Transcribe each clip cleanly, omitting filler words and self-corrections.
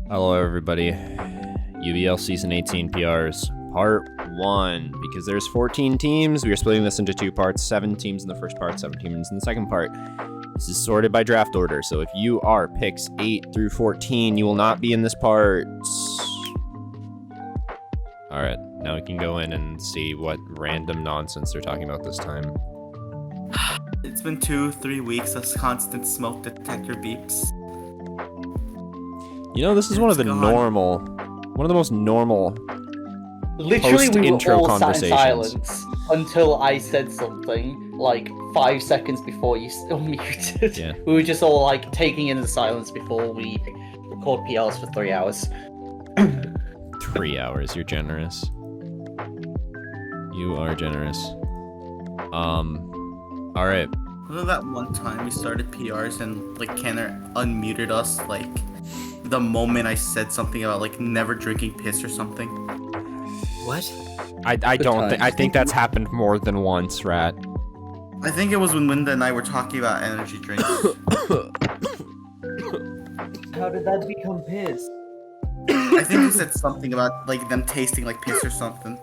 Hello, everybody. UBL Season 18 PRs, Part 1. Because there's 14 teams, we are splitting this into two parts. 7 teams in the first part, 7 teams in the second part. This is sorted by draft order, so if you are picks 8 through 14, you will not be in this part. Alright, now we can go in and see what random nonsense they're talking about this time. It's been 2-3 weeks of constant smoke detector beeps. You know, this is one of the most normal Literally, we were post-intro all sat in conversations. silence until I said something, like 5 seconds before you unmuted. Yeah. We were just all like taking in the silence before we record PRs for 3 hours. 3 hours, you're generous. You are generous. Alright. Wasn't that one time we started PRs and like Kenner unmuted us like the moment I said something about like never drinking piss or something? What? I think that's happened more than once, Rat. I think it was when Linda and I were talking about energy drinks. How did that become piss? I think you said something about like them tasting like piss or something.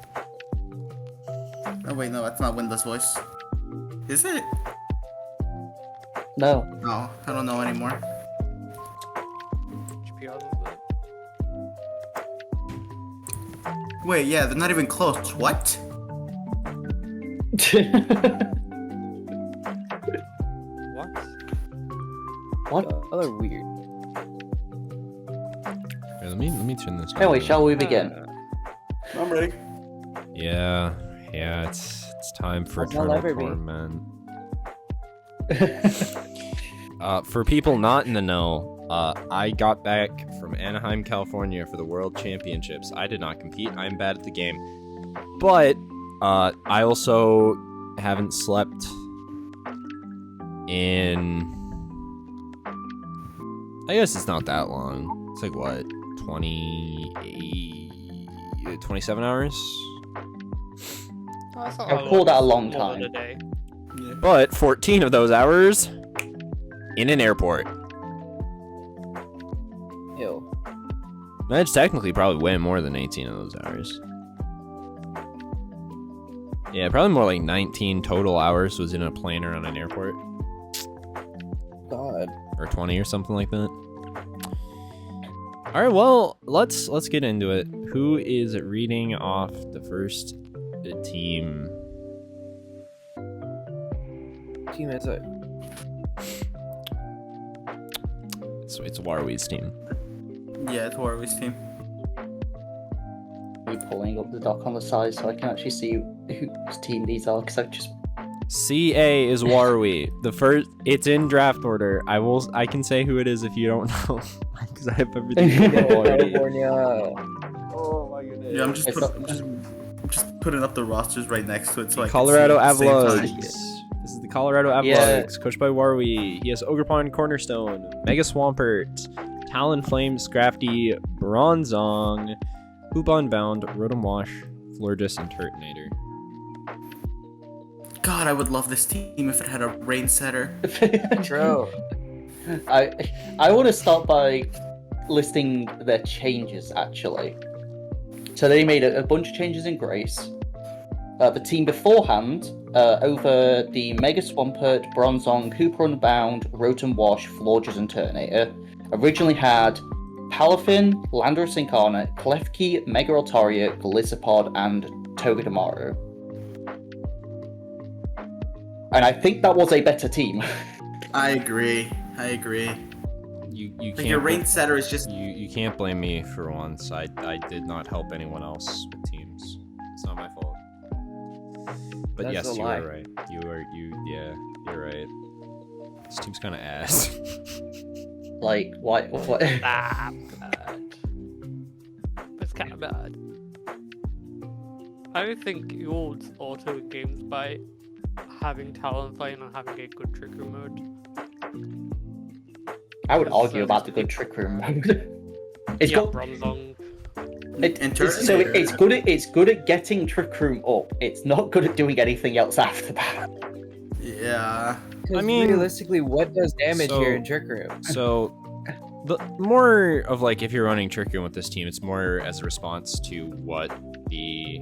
Oh wait, no, that's not Linda's voice. Is it? No. No, I don't know anymore. Wait, yeah, they're not even close. What? What? What? Oh, they're weird. Here, let me turn this down. Anyway, shall we begin? I'm ready. Yeah, it's time for How's that Eternal ever be? Torment. For people not in the know, I got back from Anaheim, California for the World Championships. I did not compete. I'm bad at the game. But I also haven't slept in... I guess it's not that long. It's like, what, 27 hours? I've called that a long time. But 14 of those hours in an airport. Ew. That's technically probably way more than 18 of those hours. Yeah, probably more like 19 total hours was in a plane or on an airport. God. Or 20 or something like that. Alright, well, let's get into it. Who is reading off the first team? Team is it? It's Warwee's team. Yeah, it's Warwick's team. We're pulling up the doc on the side so I can actually see whose team these are, because I've just... CA is Warwee. The first, it's in draft order. I can say who it is if you don't know, because I have everything already. California. Oh my goodness. Yeah, I'm just putting up the rosters right next to it so I Colorado can see at the same Avalanche. time. This is the Colorado Avalanche, coached by Warwee. He has Ogrepon Cornerstone, Mega Swampert, Talonflame, Scrafty, Bronzong, Hoop Unbound, Rotom Wash, Florges, and Turtonator. God, I would love this team if it had a rain setter. Bro. I want to start by listing their changes, actually. So they made a bunch of changes in Grace. The team beforehand, over the Mega Swampert, Bronzong, Hooper Unbound, Rotom Wash, Florges, and Turtonator, originally had Palafin, Landorus Incarnate, Klefki, Mega Altaria, Golisopod, and Togedemaru. And I think that was a better team. I agree. You Like can't. your rain setter is just You can't blame me for once. I did not help anyone else with teams. It's not my fault. But That's yes, a you lie. were right. Yeah, you're right. This team's kind of ass. Like, what? Bad. It's kind of bad. I don't think you all auto games by having Talonflame and having a good trick room mode. I would argue about the good trick room mode. It's Yeah, got Bronzong. it's good at getting trick room up. It's not good at doing anything else after that. yeah. I mean, realistically, what does damage so- here in Trick Room? So the more of like if you're running Trick Room with this team, it's more as a response to what the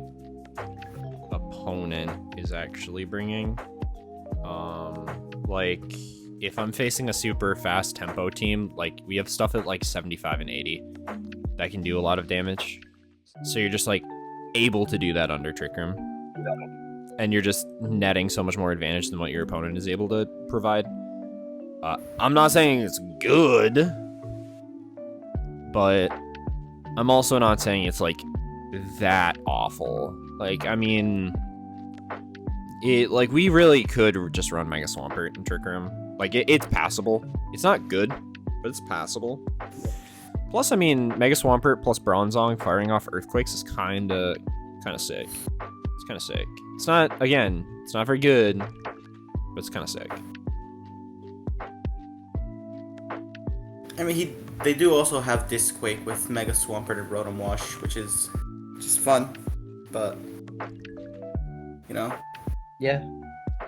opponent is actually bringing. Like if I'm facing a super fast tempo team, like we have stuff at like 75 and 80 that can do a lot of damage. So you're just like able to do that under Trick Room. And you're just netting so much more advantage than what your opponent is able to provide. I'm not saying it's good, but I'm also not saying it's like that awful. Like, I mean, we really could just run Mega Swampert and Trick Room. Like, it's passable. It's not good, but it's passable. Plus, I mean, Mega Swampert plus Bronzong firing off Earthquakes is kind of sick. It's kind of sick. It's not, again, it's not very good, but it's kind of sick. I mean, they do also have Disc Quake with Mega Swampert and Rotom Wash, which is just fun, but Yeah,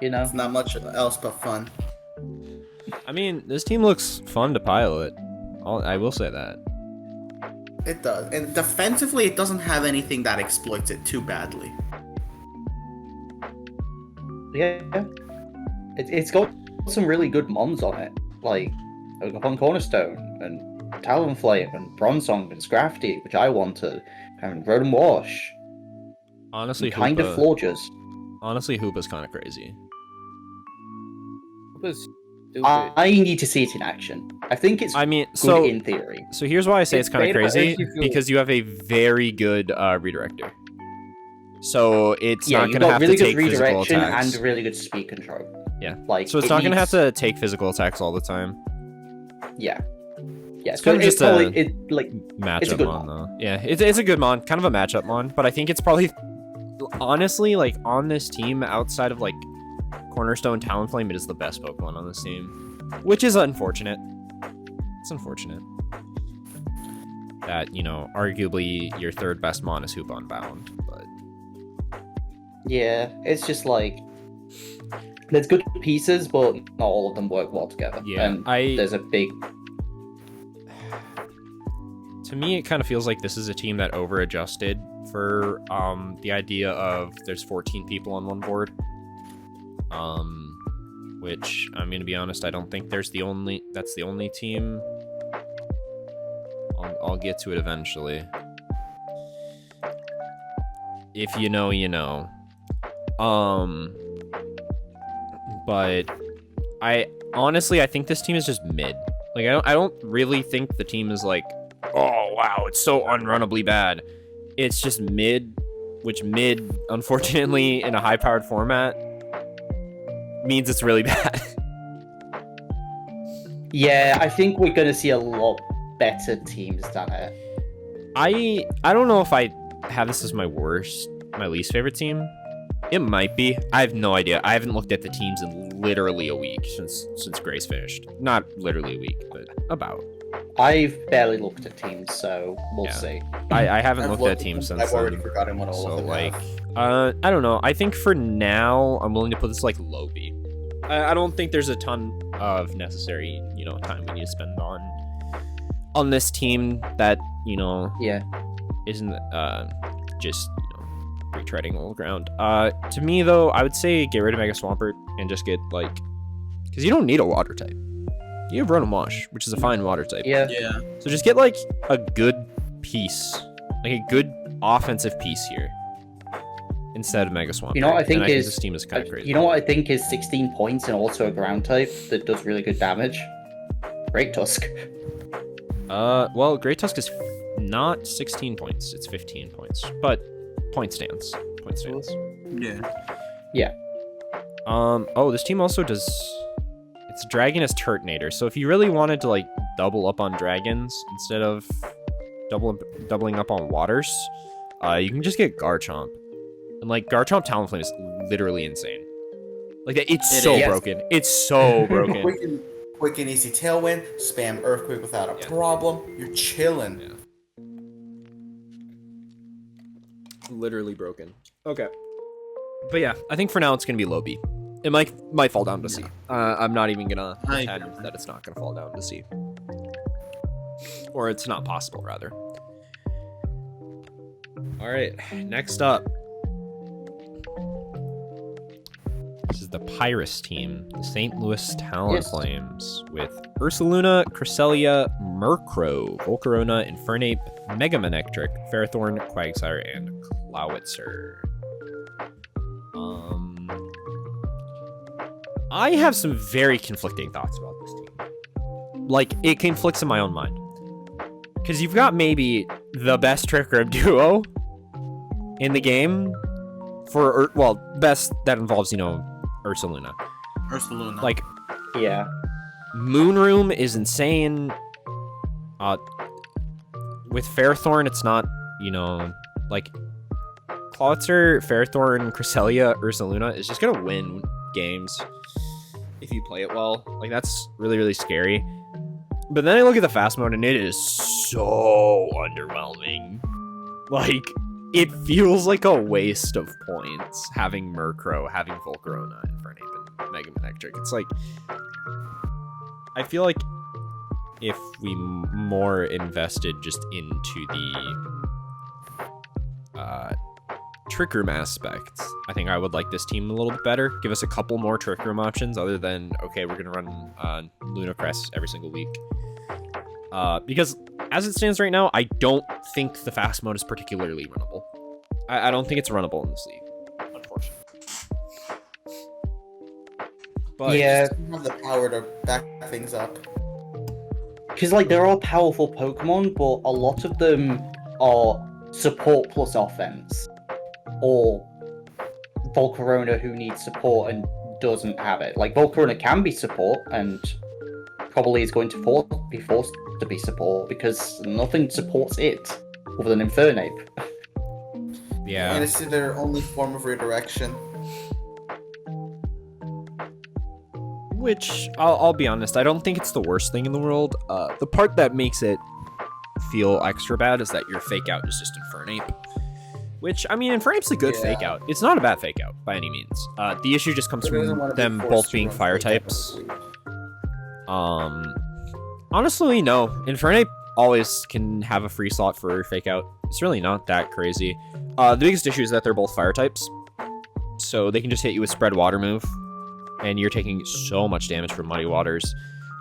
it's not much else but fun. I mean, this team looks fun to pilot. I will say that. It does, and defensively, it doesn't have anything that exploits it too badly. yeah. It's got some really good mons on it, like upon Cornerstone and Talonflame and Bronzong and Scrafty, which I wanted, and Rotom Wash. Honestly, Kind of Florges. Honestly, Hoopa's kind of crazy. It was stupid. I need to see it in action. I think it's good in theory. So here's why I say it's kind of beta, crazy, if you feel- because you have a very good redirector. So it's Yeah, not you've going to got have really to good take physical redirection attacks. and really good speed control. Yeah. Like, So it's not going to have to take physical attacks all the time. Yeah. Yeah, It's kind of just probably, a it's a matchup good mon, mon. though. Yeah, it's a good mon, kind of a matchup mon, but I think it's probably, honestly, like, on this team, outside of, like, Cornerstone, Talonflame, it is the best Pokemon on this team. Which is unfortunate. It's unfortunate. That, arguably your third best mon is Hoop Unbound, but... Yeah, it's just like there's good pieces, but not all of them work well together. Yeah, and there's a big. To me, it kind of feels like this is a team that over-adjusted for the idea of there's 14 people on one board. Which, I'm going to be honest, I don't think that's the only team. I'll get to it eventually. If you know, you know. But I think this team is just mid. Like, I don't really think the team is like, oh wow, it's so unrunnably bad. It's just mid, which mid, unfortunately, in a high-powered format, means it's really bad. Yeah, I think we're going to see a lot better teams than it. I don't know if I have this as my least favorite team. It might be. I have no idea. I haven't looked at the teams in literally a week since Grace finished. Not literally a week, but about. I've barely looked at teams, so we'll see. I haven't looked at teams since I've already then. forgotten what all So, of them like, have. I don't know. I think for now, I'm willing to put this like low B. I don't think there's a ton of necessary, time we need to spend on this team that, Yeah. isn't just, retreading old ground. To me, though, I would say get rid of Mega Swampert and just get, like, because you don't need a water type. You have Rotom Wash, which is a fine water type. Yeah. Yeah. So just get, like, a good piece, like a good offensive piece here instead of Mega Swampert. You know what I think is this team is kind of crazy. You know what I think is 16 points and also a ground type that does really good damage? Great Tusk. Well, Great Tusk is not 16 points. It's 15 points. But point stance. Yeah. Oh, this team also does... It's Dragon as Turtonator. So if you really wanted to, like, double up on Dragons instead of doubling up on Waters, you can just get Garchomp. And, like, Garchomp Talonflame is literally insane. Like, it's so broken. It's so broken. Quick and easy Tailwind, spam Earthquake without a problem. You're chilling. Yeah. Literally broken. Okay. But yeah, I think for now it's gonna be low B. It might fall down to C. I'm not even gonna pretend that it's not gonna fall down to C. Or it's not possible, rather. Alright, next up. This is the Pyrus team, the St. Louis Talonflames, with Ursaluna, Cresselia, Murkrow, Volcarona, Infernape, Megamanectric, Ferrothorn, Quagsire, and Clowitzer. I have some very conflicting thoughts about this team. Like, it conflicts in my own mind. Because you've got maybe the best Trick Room duo in the game for, well, best that involves, you know, Ursaluna. Like, Yeah. Moonroom is insane. With Ferrothorn, it's not, you know, like, Clowitzer, Ferrothorn, Cresselia, Ursaluna is just gonna win games if you play it well. Like, that's really, really scary. But then I look at the fast mode, and it is so underwhelming. Like, it feels like a waste of points having Murkrow, having Volcarona, Infernape, and Megamanectric. It's like, I feel like if we more invested just into the Trick Room aspect, I think I would like this team a little bit better. Give us a couple more Trick Room options other than, okay, we're going to run Lunacrest every single week. Because as it stands right now, I don't think the fast mode is particularly runnable. I don't think it's runnable in this league, unfortunately. But Yeah, Just don't have the power to back things up. because like there are powerful Pokemon, but a lot of them are support plus offense, or Volcarona who needs support and doesn't have it. Like Volcarona can be support and probably is going to be forced to be support because nothing supports it other than Infernape. yeah. And it's their only form of redirection. Which, I'll be honest, I don't think it's the worst thing in the world. The part that makes it feel extra bad is that your fake out is just Infernape. Which, I mean, Infernape's a good Yeah. fake out. It's not a bad fake out, by any means. The issue just comes But it doesn't wanna from be them forced both to being run fire fake out types. every week. Honestly, no. Infernape always can have a free slot for fake out. It's really not that crazy. The biggest issue is that they're both fire types. So they can just hit you with Spread Water move. And you're taking so much damage from Muddy Waters.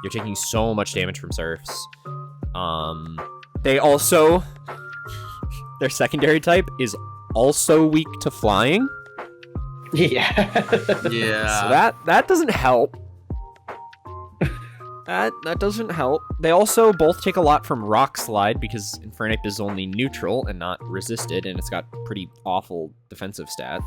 You're taking so much damage from Surfs. They also... Their secondary type is also weak to flying. Yeah. Yeah. So that doesn't help. That doesn't help. They also both take a lot from Rock Slide because Infernape is only neutral and not resisted, and it's got pretty awful defensive stats.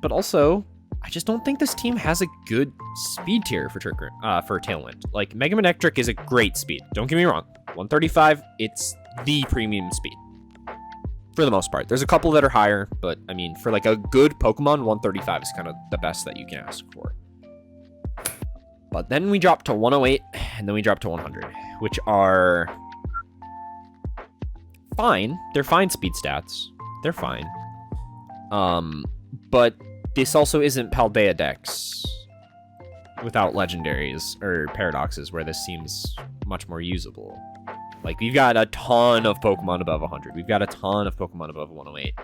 But also, I just don't think this team has a good speed tier for for Tailwind. Like, Megamanectric is a great speed. Don't get me wrong. 135, it's the premium speed. For the most part. There's a couple that are higher, but, I mean, for, like, a good Pokemon, 135 is kind of the best that you can ask for. But then we drop to 108, and then we drop to 100, which are fine. They're fine speed stats. They're fine. But this also isn't Paldea Dex without legendaries or paradoxes, where this seems much more usable. Like, we've got a ton of Pokemon above 100. We've got a ton of Pokemon above 108.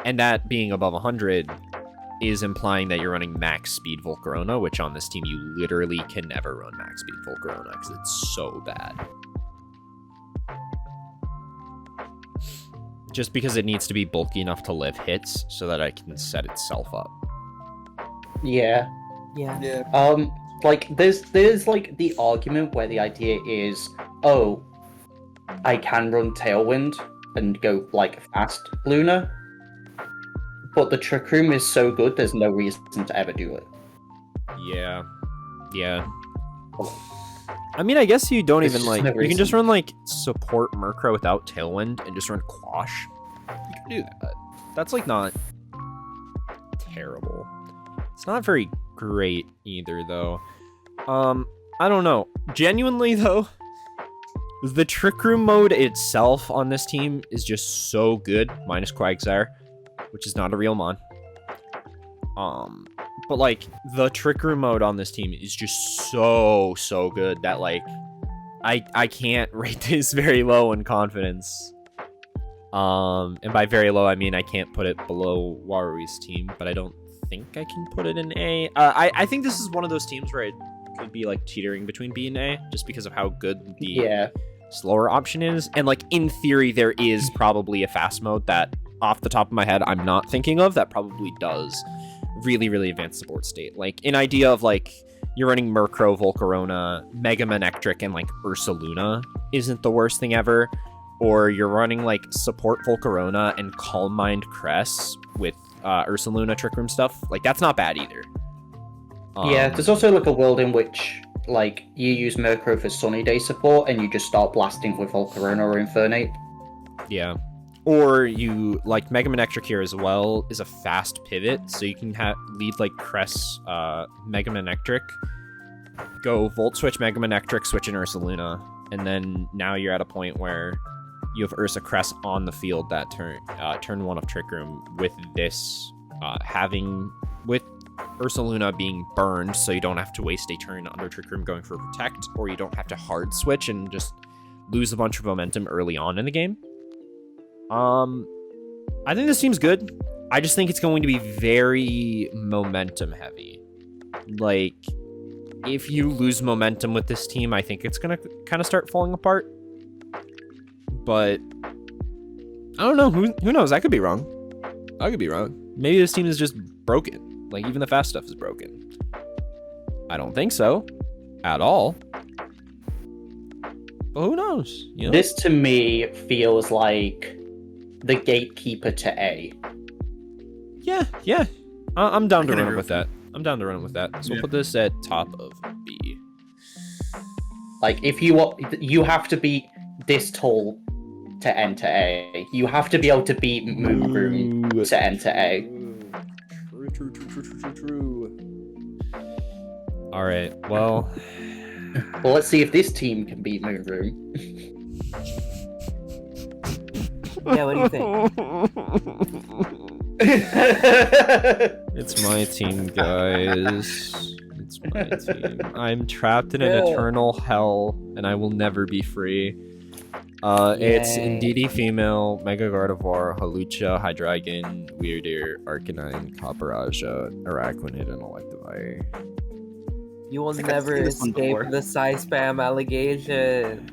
And that being above 100 is implying that you're running max speed Volcarona, which on this team you literally can never run max speed Volcarona because it's so bad. Just because it needs to be bulky enough to live hits so that it can set itself up. Yeah. Yeah. Like there's like the argument where the idea is, oh, I can run Tailwind and go like fast Luna, but the Trick Room is so good there's no reason to ever do it. Yeah. I mean, I guess you don't There's even just like... no You can just reason. run like support Murkrow without Tailwind and just run Quash. You can do that. That's like not terrible. It's not very great either, though. I don't know. Genuinely, though, the Trick Room mode itself on this team is just so good, minus Quagsire, which is not a real mon. But like the Trick Room mode on this team is just so good that like I can't rate this very low in confidence. And by very low, I mean I can't put it below Warui's team, but I don't think I can put it in A. I think this is one of those teams where it could be like teetering between B and A, just because of how good the slower option is. And like in theory, there is probably a fast mode that, off the top of my head, I'm not thinking of, that probably does really, really advance the board state. Like an idea of like you're running Murkrow, Volcarona, Mega Manectric, and like Ursaluna isn't the worst thing ever. Or you're running like support Volcarona and Calm Mind Cress with Ursaluna Trick Room stuff. Like that's not bad either. Yeah, there's also like a world in which like you use Murkrow for Sunny Day support and you just start blasting with Volcarona or Infernape. Yeah. Or you, like, Mega Manectric here as well is a fast pivot, so you can lead, like, Cress, Mega Manectric, go Volt Switch, Mega Manectric, switch in Ursaluna, and then now you're at a point where you have Ursa Cress on the field that turn 1 of Trick Room, with this, with Ursaluna being burned, so you don't have to waste a turn under Trick Room going for Protect, or you don't have to hard switch and just lose a bunch of momentum early on in the game. I think this team's good. I just think it's going to be very momentum heavy. Like, if you lose momentum with this team, I think it's going to kind of start falling apart. But I don't know. Who knows? I could be wrong. I could be wrong. Maybe this team is just broken. Like, even the fast stuff is broken. I don't think so. At all. But who knows? You know? This, to me, feels like the gatekeeper to A. Yeah. I'm down to run with that. So we'll put this at top of B. Like, if you have to be this tall to enter A. You have to be able to beat Moon Room to enter A. True. All right. Well, let's see if this team can beat Moon Room. Yeah, what do you think? It's my team, guys. It's my team. I'm trapped in an eternal hell, and I will never be free. It's Indeedee female, Mega Gardevoir, Hawlucha, Hydreigon, Weirdeer, Arcanine, Copperajah, Araquanid, and Electivire. You will never escape the size spam allegation.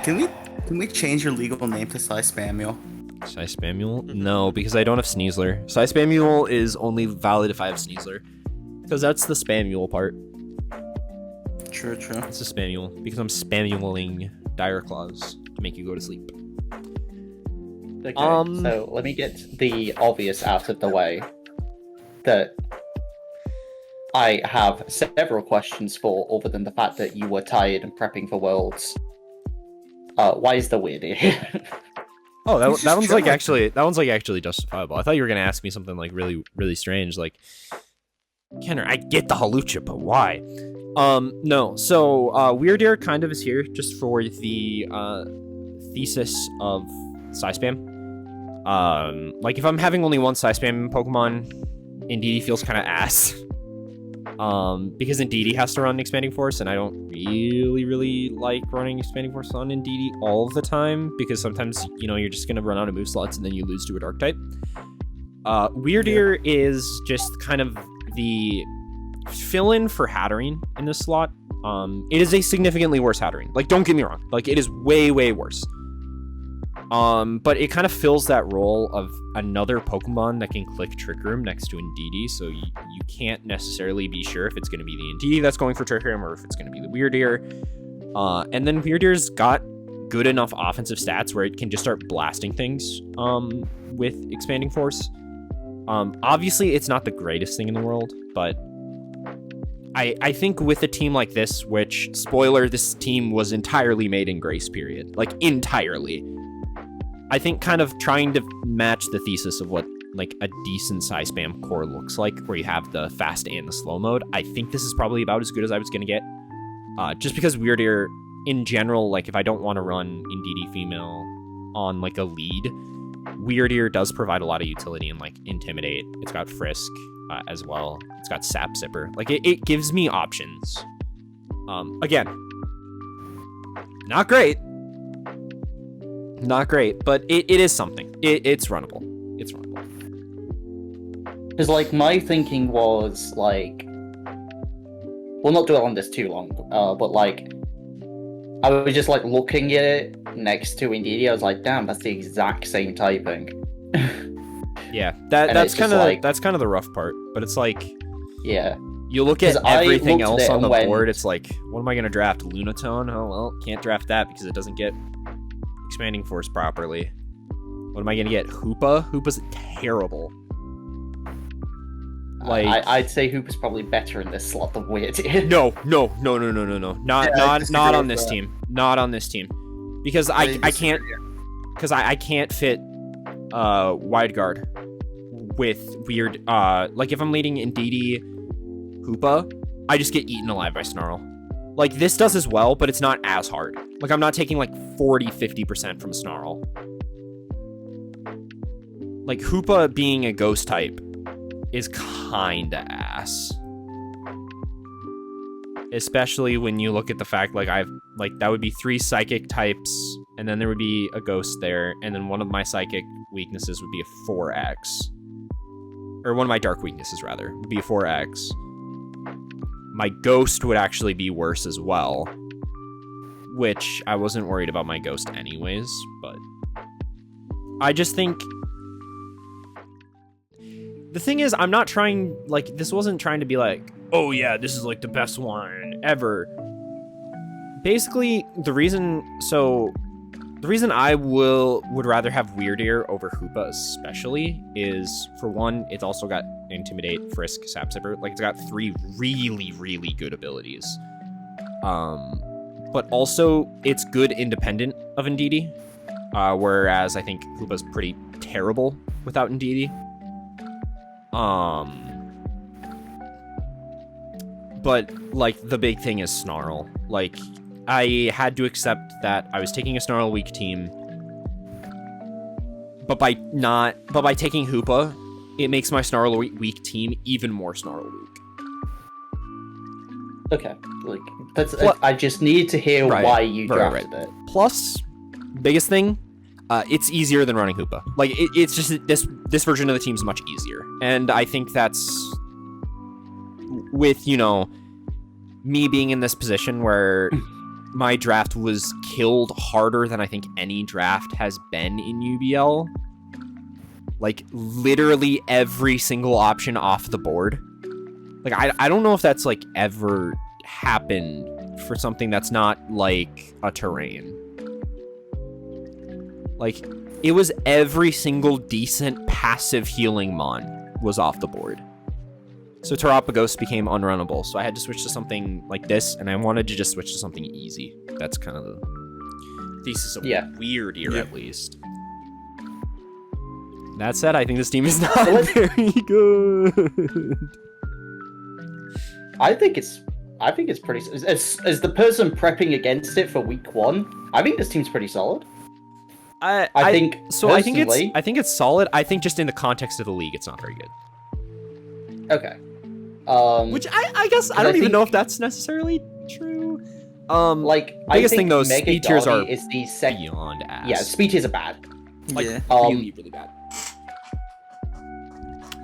Can we change your legal name to Psy Spamuel? Psy Spamuel? No, because I don't have Sneasler. Psy Spamuel is only valid if I have Sneasler. Because that's the Spamuel part. True. It's a Spamuel. Because I'm Spamueling Dire Claws to make you go to sleep. Okay, so let me get the obvious out of the way. That I have several questions for, other than the fact that you were tired and prepping for Worlds. Why is the weird here? Oh, that one's like actually justifiable. I thought you were gonna ask me something like really, really strange, like, Kenner, I get the Hawlucha, but why? No. So Weirdeer kind of is here just for the thesis of Psy Spam. Like if I'm having only one Psy Spam Pokemon, Indeedee feels kind of ass. Because Indeedee has to run Expanding Force, and I don't really like running Expanding Force on Indeedee all the time, because sometimes, you know, you're just gonna run out of move slots and then you lose to a Dark type. Weirdeer is just kind of the fill-in for Hatterene in this slot. It is a significantly worse Hatterene. Like, don't get me wrong. Like, it is way worse. But it kind of fills that role of another Pokemon that can click Trick Room next to Indeedee, so you can't necessarily be sure if it's going to be the Indeedee that's going for Trick Room or if it's going to be the Weirdeer. And then Weirdeer's got good enough offensive stats where it can just start blasting things with Expanding Force. Obviously, it's not the greatest thing in the world, but I think with a team like this, which, spoiler, this team was entirely made in Grace Period. Like, entirely. I think kind of trying to match the thesis of what, like, a decent Psy Spam core looks like, where you have the fast and the slow mode, I think this is probably about as good as I was going to get. Just because Weirdeer, in general, like, if I don't want to run Indeedee female on, like, a lead, Weirdeer does provide a lot of utility in, like, Intimidate. It's got Frisk as well. It's got Sap Zipper. Like, it gives me options. Again, not great. Not great, but it is something. It's runnable. It's runnable. Because, like, my thinking was, like... We'll not dwell on this too long, but, like... I was just, like, looking at it next to Indeedee. I was like, damn, that's the exact same typing. Yeah, that's kind of like, that's kind of the rough part. But it's like, yeah, you look at 'Cause I everything looked at else it on the and went- board. It's like, what am I gonna draft? Lunatone? Oh well, can't draft that because it doesn't get expanding force properly. What am I gonna get? Hoopa? Hoopa's terrible. Like, I'd say Hooper's probably better in this slot than Weird did. no. Not Yeah, I disagree not on with this that. team. Not on this team. Because I can't I can't fit wide guard with weird like if I'm leading Indeedee Hoopa, I just get eaten alive by Snarl. Like this does as well, but it's not as hard. Like I'm not taking like 40-50% from Snarl. Like Hoopa being a ghost type is kinda ass. Especially when you look at the fact like that would be 3 psychic types, and then there would be a ghost there, and then one of my psychic weaknesses would be a 4x. Or one of my dark weaknesses rather, would be a 4x. My ghost would actually be worse as well. Which I wasn't worried about my ghost anyways, but I just think the thing is, I'm not trying, like, this wasn't trying to be like, oh yeah, this is like the best one ever. Basically, the reason I would rather have Weird Ear over Hoopa especially is, for one, it's also got Intimidate, Frisk, Sap Sipper. Like, it's got 3 really, really good abilities. But also, it's good independent of Indeedee. Whereas I think Hoopa's pretty terrible without Indeedee. But, like, the big thing is Snarl. Like, I had to accept that I was taking a Snarl weak team, but by taking Hoopa, it makes my Snarl weak team even more Snarl weak. Okay, like that's. I just needed to hear why you drafted it. Plus, biggest thing, it's easier than running Hoopa. Like it's just this version of the team is much easier, and I think that's with me being in this position where my draft was killed harder than I think any draft has been in UBL. Like literally every single option off the board. Like I don't know if that's like ever happened for something that's not like a terrain. Like it was every single decent passive healing mon was off the board. So Terapagos became unrunnable, so I had to switch to something like this, and I wanted to just switch to something easy. That's kind of the thesis of Weird Ear, at least. That said, I think this team is not very good. I think it's pretty. As the person prepping against it for week 1, I think this team's pretty solid. I think it's solid. I think just in the context of the league, it's not very good. Okay. Which I guess I don't even know if that's necessarily true. Biggest thing though, speed tiers are is the beyond ass. Yeah, speed tiers are bad. Like really, really bad.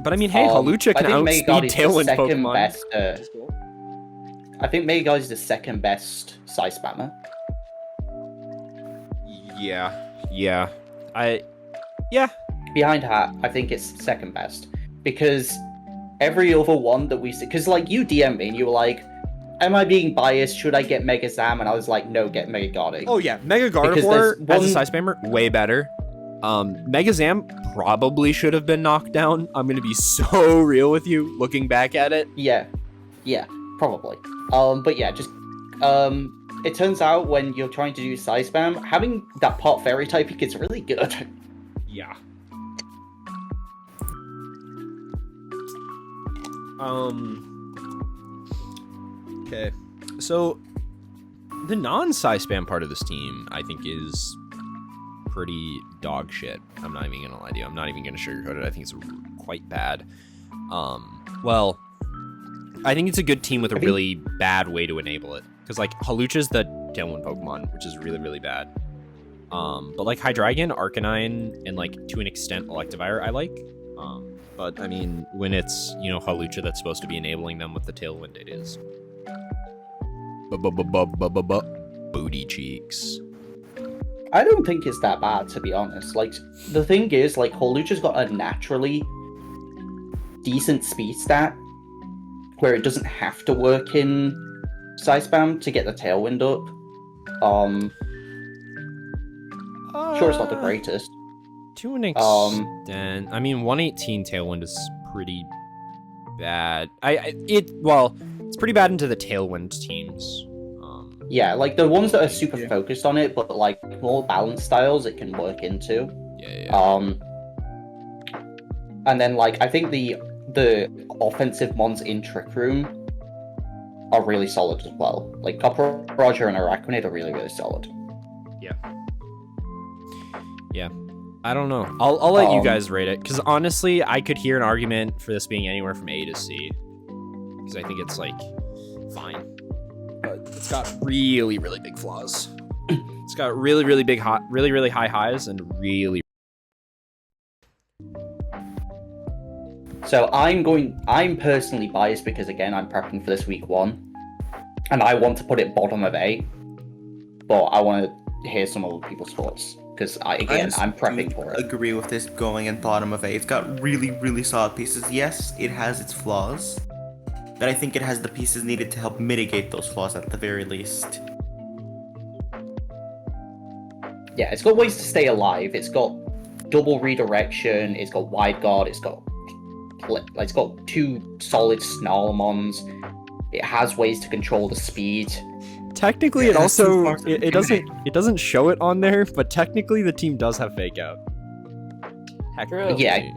But I mean, hey, Halucha can outspeed Tailwind Pokemon. Best, I think Mega Guard is the second best Psy Spammer. Yeah. Behind Hat, I think it's second best because every other one that we see, because like you DM me and you were like, am I being biased? Should I get Mega Zam? And I was like, no, get Mega Guarding. Oh yeah, Mega Gardevoir as a Psy Spammer, way better. Mega Zam probably should have been knocked down. I'm gonna be so real with you, looking back at it. Yeah, probably. But yeah, just it turns out when you're trying to do Psy Spam, having that Pot Fairy typing is really good. Yeah. Okay. So the non-Psy Spam part of this team, I think, is pretty dog shit. I'm not even gonna lie to you. I'm not even gonna sugarcoat it. I think it's quite bad. Well, I think it's a good team with a really bad way to enable it. Because, like, Hawlucha's the Tailwind Pokemon, which is really, really bad. But, like, Hydreigon, Arcanine, and, like, to an extent, Electivire, I like. But, I mean, when it's, you know, Hawlucha that's supposed to be enabling them with the Tailwind, it is. Booty cheeks. I don't think it's that bad, to be honest. Like, the thing is, like, Hawlucha's got a naturally decent speed stat where it doesn't have to work in Side Spam to get the Tailwind up. Sure, it's not the greatest. To an extent, I mean, 118 Tailwind is pretty bad. It's pretty bad into the Tailwind teams. Yeah, like the ones that are super focused on it, but like more balanced styles, it can work into. Yeah. And then like I think the offensive mons in Trick Room are really solid as well. Like Copper Roger and Araquanid are really, really solid. Yeah. I don't know. I'll let you guys rate it, because honestly, I could hear an argument for this being anywhere from A to C. Because I think it's, like, fine. But it's got really, really big flaws. It's got really, really big, really, really high highs and really... So I'm personally biased because, again, I'm prepping for this week 1. And I want to put it bottom of A. But I want to hear some other people's thoughts. Because, I'm prepping for it. I agree with this going in bottom of A. It's got really, really solid pieces. Yes, it has its flaws, but I think it has the pieces needed to help mitigate those flaws at the very least. Yeah, it's got ways to stay alive. It's got double redirection. It's got wide guard. It's got 2 solid Snarlmons. It has ways to control the speed. Technically, it also it doesn't show it on there, but technically the team does have Fake Out. Yeah.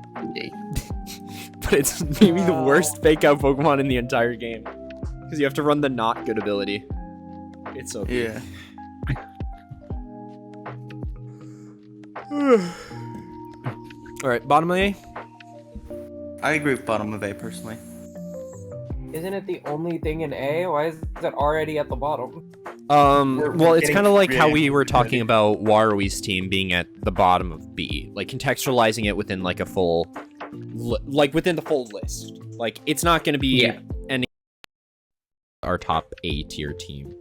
But it's maybe the worst Fake Out Pokemon in the entire game, because you have to run the not good ability. It's so good. Yeah. All right, bottom of A. I agree with bottom of A personally. Isn't it the only thing in A? Why is it already at the bottom? Well, it's kind of like how we were really talking about Warui's team being at the bottom of B, like contextualizing it within like a full, within the full list. Like it's not going to be any our top A tier team.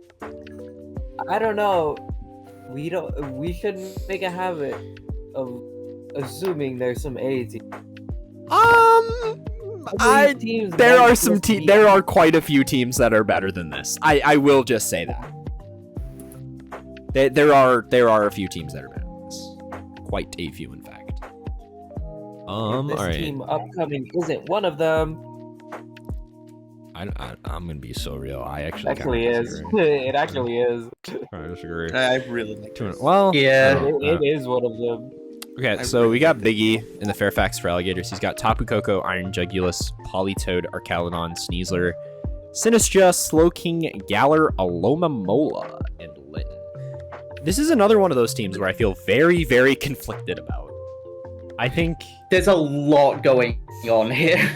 I don't know. We shouldn't make a habit of assuming there's some A teams. There are quite a few teams that are better than this. I will just say that. There are a few teams that are better than this. Quite a few, in fact. This all right. team upcoming isn't one of them. I'm gonna be so real. I actually Actually is. It actually is. I disagree. I really like this. Well, Yeah. It is one of them. Okay, so we got Biggie in the Fairfax for alligators. He's got Tapu Koko, Iron Jugulus, Politoed, Arcaludon, Sneasler, Sinistra, Slowking, Galar, Alomomola, and Litten. This is another one of those teams where I feel very, very conflicted about. I think There's a lot going on here.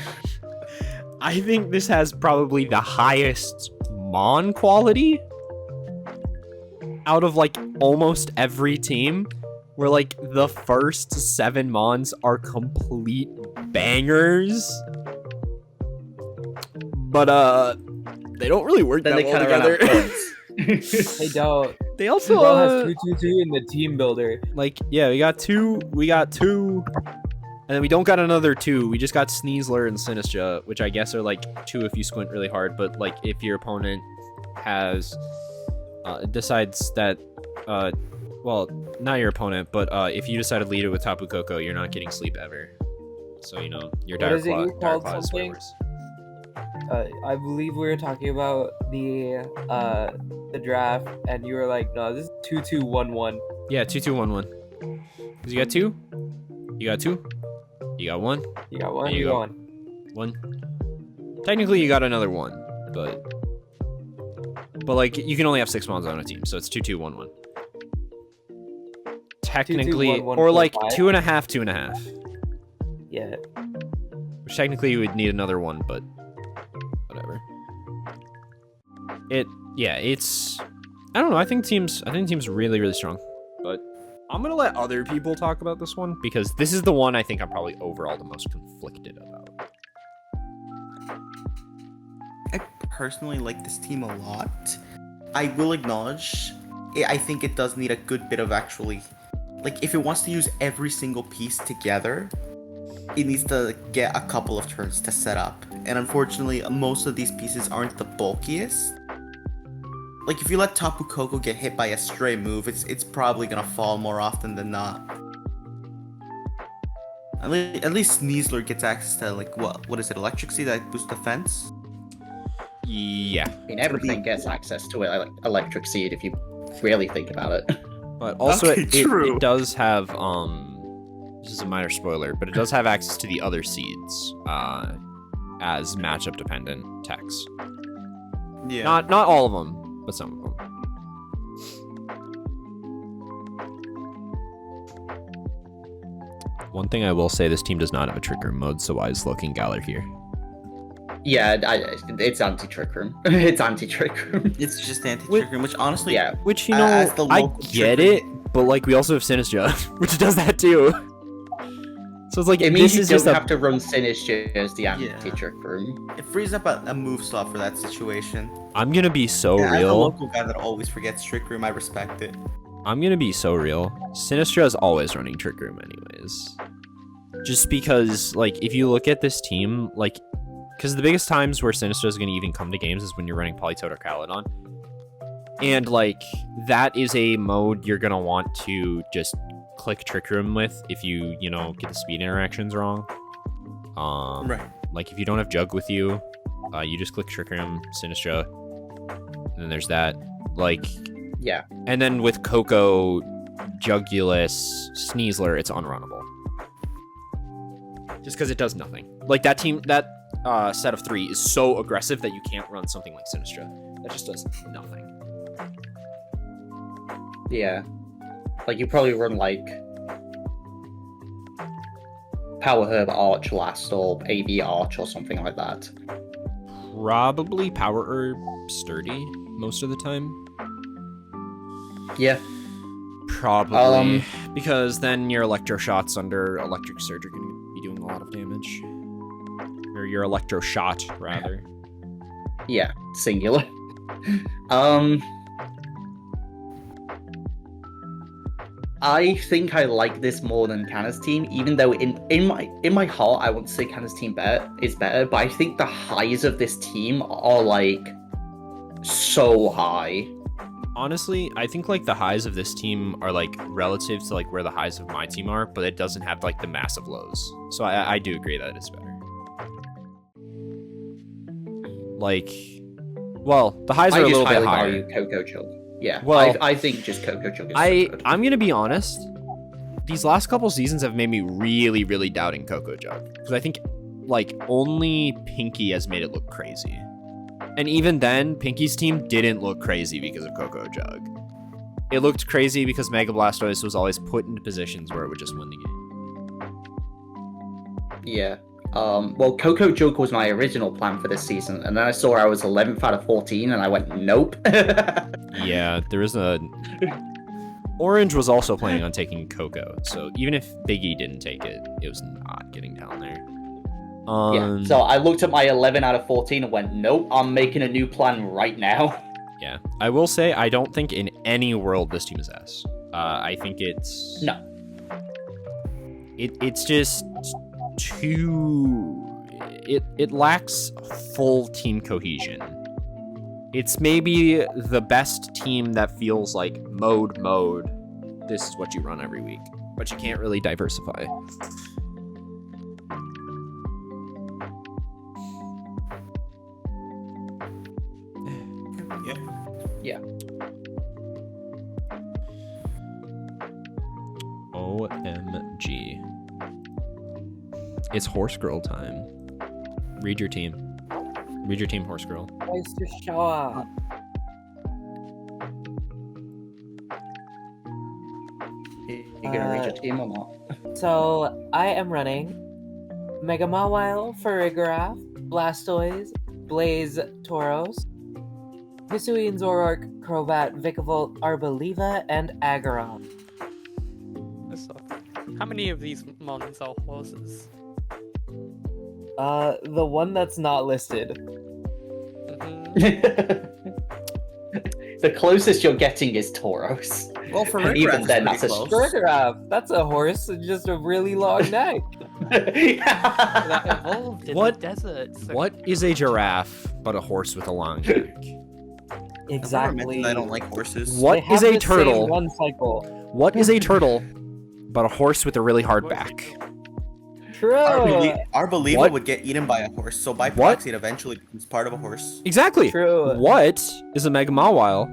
I think this has probably the highest Mon quality out of like almost every team. Where like the first 7 Mons are complete bangers, but they don't really work Then that they well kind of together. They don't. They also Bro has 2-2-2 in the team builder. like we got two, and then we don't got another 2. We just got Sneasler and Sinistra, which I guess are like 2 if you squint really hard. But like if your opponent has decides that well, not your opponent, but if you decide to lead it with Tapu Koko, you're not getting sleep ever. So, you know, your What Dire is it Claw, you Dire called Claw is way something? worse. I believe we were talking about the draft, and you were like, "No, this is 2-2-1-1." Yeah, 2-2-1-1. Because you got 2, you got 2, you got 1, You got one. There you You go. got one. 1. Technically, you got another 1, but like you can only have 6 Mons on a team, so it's 2-2-1-1. Technically, 2-2-1-1 or like 4-5. 2.5, 2.5. Yeah. Which technically you would need another 1, but whatever. Yeah, it's I don't know. I think team's really really strong, but I'm gonna let other people talk about this one because this is the one I think I'm probably overall the most conflicted about. I personally like this team a lot. I will acknowledge, I think it does need a good bit of actually, like if it wants to use every single piece together, it needs to get a couple of turns to set up. And unfortunately, most of these pieces aren't the bulkiest. Like if you let Tapu Koko get hit by a stray move, it's probably gonna fall more often than not. At least Sneasler gets access to like what is it, Electric Seed that boosts defense? Yeah, I mean, everything gets access to it, like Electric Seed, if you really think about it. but also Okay, true. it does have this is a minor spoiler, but it does have access to the other seeds as matchup dependent techs. Yeah. Not all of them, but some of them. One thing I will say, this team does not have a Trick Room mode, so why is looking Galar here? Yeah, it's anti-Trick Room. It's anti-Trick Room. It's just anti-Trick Room, which honestly, Yeah. Which, as the I local get Trick it, but like we also have Sinistra, which does that too. So it's like It means this you is don't just a have to run Sinistra as the anti-Trick Room. it frees up a move slot for that situation. I'm gonna be so As a real. local guy that always forgets Trick Room, I respect it. I'm gonna be so real. Sinistra is always running Trick Room anyways. Just because, like, if you look at this team, like, because the biggest times where Sinistra is gonna even come to games is when you're running Politoed or Caledon. And, like, that is a mode you're gonna want to just click Trick Room with if you get the speed interactions wrong. Right. Like, if you don't have Jug with you, you just click Trick Room, Sinistra, and then there's that. Like, Yeah. and then with Coco, Jugulus, Sneasler, it's unrunnable. Just because it does nothing. Like, that team, that set of 3 is so aggressive that you can't run something like Sinistra. That just does nothing. Yeah. Like, you probably run, like, Power Herb Arch last, or AB Arch, or something like that. Probably Power Herb Sturdy most of the time. Yeah. Probably. Because then your Electro Shots under Electric Surge are going to be doing a lot of damage. Or your Electro Shot, rather. Yeah, singular. I think I like this more than Kanna's team, even though in my heart I want to say Kanna's team is better, but I think the highs of this team are like so high. Honestly, I think like the highs of this team are like relative to like where the highs of my team are, but it doesn't have like the massive lows. So I do agree that it's better. Like, well, the highs are a little bit higher. I just highly value Coco Chug. Yeah, Well, I think just Coco Chug is so good. I'm gonna be honest. These last couple seasons have made me really, really doubting Coco Jug because I think like only Pinky has made it look crazy, and even then, Pinky's team didn't look crazy because of Coco Jug. It looked crazy because Mega Blastoise was always put into positions where it would just win the game. Yeah. Well, Coco Jug was my original plan for this season, and then I saw I was 11th out of 14, and I went, nope. Yeah, there is a... Orange was also planning on taking Coco, so even if Biggie didn't take it, it was not getting down there. Yeah, so I looked at my 11 out of 14 and went, nope, I'm making a new plan right now. Yeah, I will say I don't think in any world this team is S. I think it's... No. It's just too... It lacks full team cohesion. It's maybe the best team that feels like mode, this is what you run every week, but you can't really diversify. Yeah. OMG. It's Horse Girl time. Read your team. Read your team, Horse Girl. Boys to show up. You gonna reach a team or not? So I am running Mega Mawile, Farigiraf, Blastoise, Blaze Tauros, Hisuian Zoroark, Crobat, Vikavolt, Arboliva, and Aggron. So, how many of these mons are horses? The one that's not listed. Mhm. The closest you're getting is Tauros. Well, for And Riffraff, even it's then, pretty that's a close. Triggeraff, that's a horse with just a really long neck. That evolved in What? the desert. So What is a giraffe but a horse with a long neck? I've never Exactly. mentioned I don't like horses. What They is have a the same turtle? Run cycle. What is a turtle but a horse with a really hard back? True. Arboliva What? would get eaten by a horse, so by What? proxy, it eventually becomes part of a horse. Exactly. True. What is a Mega Mawile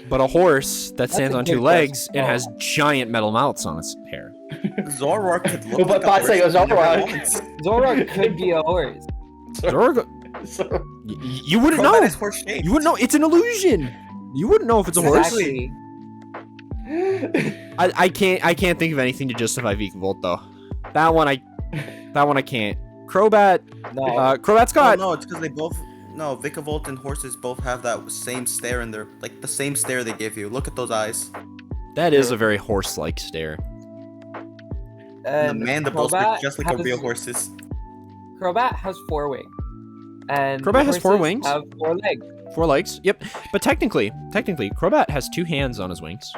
but a horse that stands a on two good legs question. and has giant metal mouths on its hair? Zoroark could look But like a I'd say horse. it was at different Zoroark. moments. Zoroark could be a horse. Zorg- So, you wouldn't Crobat know. is horse shaped. You wouldn't know. It's an illusion. You wouldn't know if it's a horse. Exactly. I can't think of anything to justify Vikavolt though. That one I can't. Crobat. No. Crobat's Oh, got. no, it's because they both. No, Vikavolt and horses both have that same stare in their the same stare they give you. Look at those eyes. That is a very horse-like stare. And And the mandibles Crobat are just like has- a real horse's. Crobat has 4 wings. And Crobat has 4 horses wings? Have 4 legs. 4 legs. Yep. But technically, Crobat has 2 hands on his wings,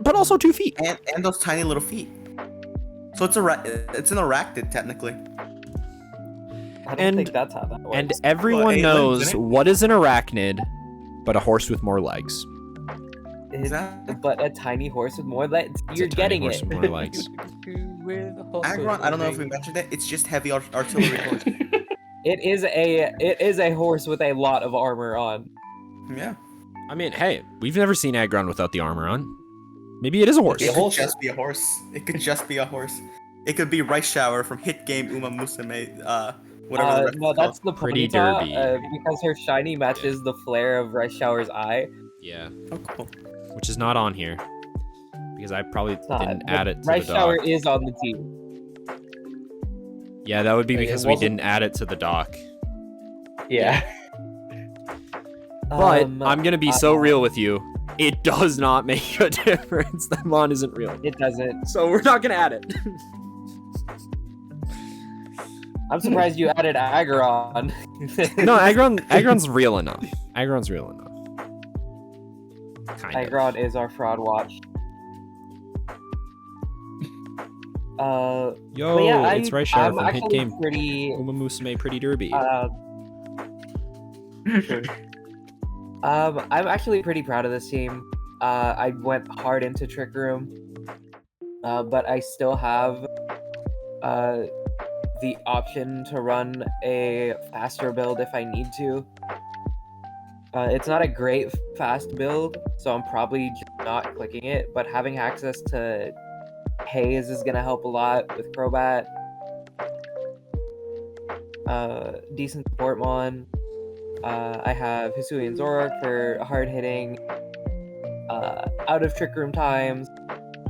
but also 2 feet. And those tiny little feet. So it's an arachnid technically. I don't And- think that's how that works. And everyone hey, knows isn't it? what is an arachnid, but a horse with more legs. It's- Exactly. But a tiny horse with more legs. It's You're a tiny getting horse it. with more legs. With a horse Aggron, I don't know if we with mentioned it. It's just heavy artillery horse. It is a horse with a lot of armor on. Yeah. I mean, hey, we've never seen Aggron without the armor on. Maybe it is a horse. It could horse. just be a horse. It could just be a horse. It could be Rice Shower from hit game Uma Musume, whatever the rest No, is that's called. the Pretty Ponyta, derby. because her shiny matches the flare of Rice Shower's eye. Yeah, Oh, cool. which is not on here because I probably It's not, didn't but add it to Rice the Shower doc. is on the team. Yeah, that would be It because we wasn't- didn't add it to the doc. yeah. But I'm gonna be so uh, real with you. It does not make a difference. The mon isn't real, It doesn't. so we're not gonna add it. I'm surprised you added Aggron. No, Aggron's real enough. Aggron's real enough. Kind of. Aggron is our fraud watch. Yo, But yeah, it's Rice Shower I'm from Hit actually Game. pretty. Uma Musume Pretty Derby. I'm actually pretty proud of this team. I went hard into Trick Room, but I still have the option to run a faster build if I need to. It's not a great fast build, so I'm probably just not clicking it, but having access to Haze is going to help a lot with Crobat. Decent support mon. I have Hisuian Zoroark for hard hitting, out of Trick Room times.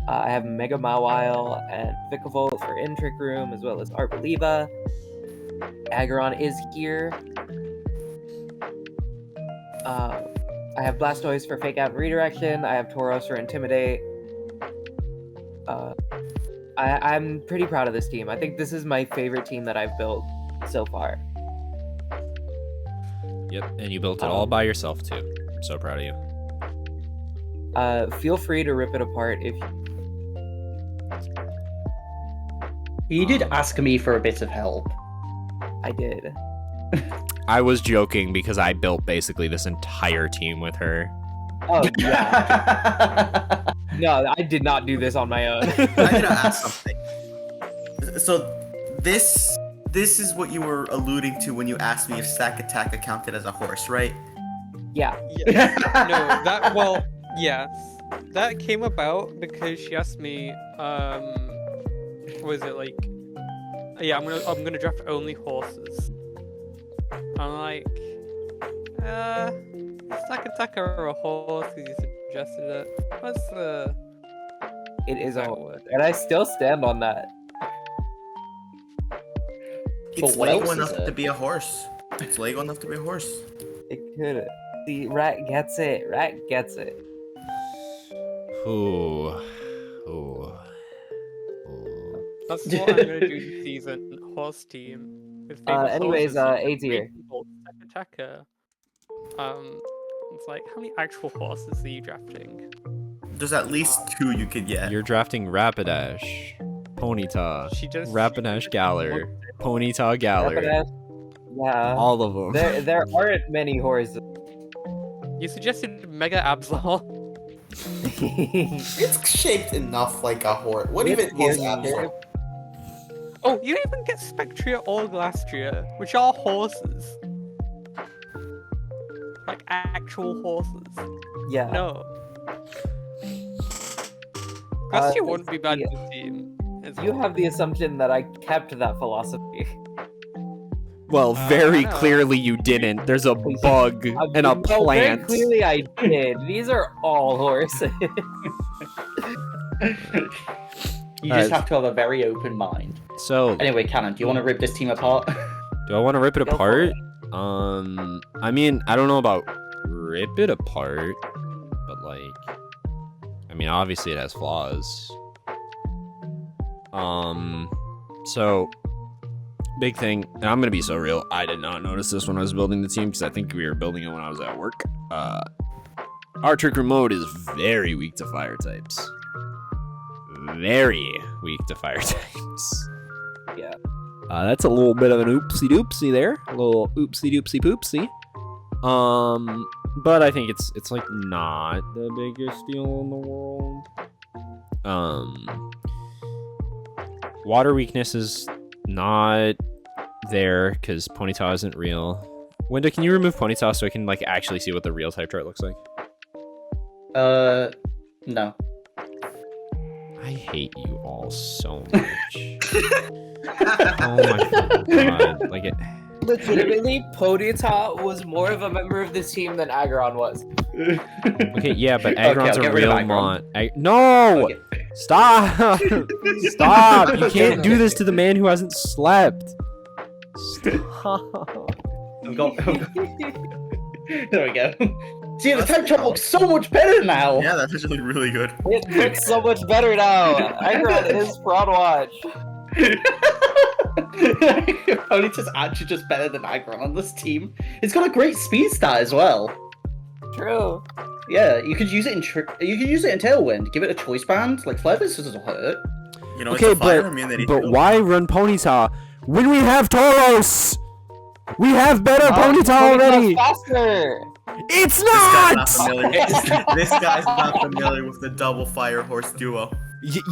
I have Mega Mawile and Vikavolt for in Trick Room, as well as Arboliva. Aggron is here. I have Blastoise for Fake Out and Redirection. I have Tauros for Intimidate. I'm pretty proud of this team. I think this is my favorite team that I've built so far. Yep, and you built it all by yourself too. I'm so proud of you. Feel free to rip it apart if You did ask me for a bit of help. I did. I was joking because I built basically this entire team with her. Oh yeah. No, I did not do this on my own. I'm gonna ask something. So this is what you were alluding to when you asked me if Stack Attack counted as a horse, right? Yeah. Yeah. That came about because she asked me, was it like, yeah, I'm gonna draft only horses. I'm like, Stack Attack or a horse because you suggested it. What's the? It is a That horse. would- And I still stand on that. It's what Lego else is enough it? to be a horse. It's Lego enough to be a horse. It could. See, Rat gets it. Rat gets it. Ooh. Ooh. Ooh. That's what I'm gonna do this season. Horse team. With famous Anyways, horses. A tier. Attacker. It's like, how many actual horses are you drafting? There's at least 2 you could get. You're drafting Rapidash, Ponyta, She just Rapidash Galar, Ponyta Galar, Rapidash, yeah. all of them. There aren't many horses. You suggested Mega Absol. It's shaped enough like a horse. What even is Absol? Oh, you don't even get Spectria or Glastria, which are horses. Like actual horses. Yeah. No. Glastria Uh, wouldn't be bad yeah. in this team. You have the assumption that I kept that philosophy. Well, I very know. clearly you didn't. There's a bug and a No, very plant. clearly I did. These are all horses. You just have to have a very open mind. So, Anyway, Cannon, do you want to rip this team apart? do I want to rip it Go for apart? it. I mean, I don't know about rip it apart, but like, I mean, obviously it has flaws. So big thing, and I'm gonna be so real. I did not notice this when I was building the team because I think we were building it when I was at work. Our Trick Room mode is very weak to fire types. Very weak to fire types. Yeah. That's a little bit of an oopsie doopsie there. A little oopsie doopsie poopsie. But I think it's like not the biggest deal in the world. Water weakness is not there because Ponyta isn't real. Winda, can you remove Ponyta so I can like actually see what the real type chart looks like? No. I hate you all so much. Oh my fucking god! Like it. Legitimately, Ponyta was more of a member of this team than Aggron was. Okay, yeah, but Okay, Aggron's I'll get a rid of real Aggron. mon. No! Okay. Stop! Stop! You can't do this to the man who hasn't slept. Stop. I've got... There we go. See, the type chart looks so much better now! Yeah, that's actually really good. It looks so much better now. Aggron is fraud watch. Ponyta's actually just better than Aggron on this team. It's got a great speed stat as well. True. Yeah, you could use it in you could use it in Tailwind. Give it a choice band. Like Flare Resist doesn't hurt. You know, Okay, it's a fire immunity. but why run Ponyta when we have Tauros? We have better Ponyta Ponyta's already. faster. It's This guy's not not. familiar. This guy's not familiar with the double fire horse duo.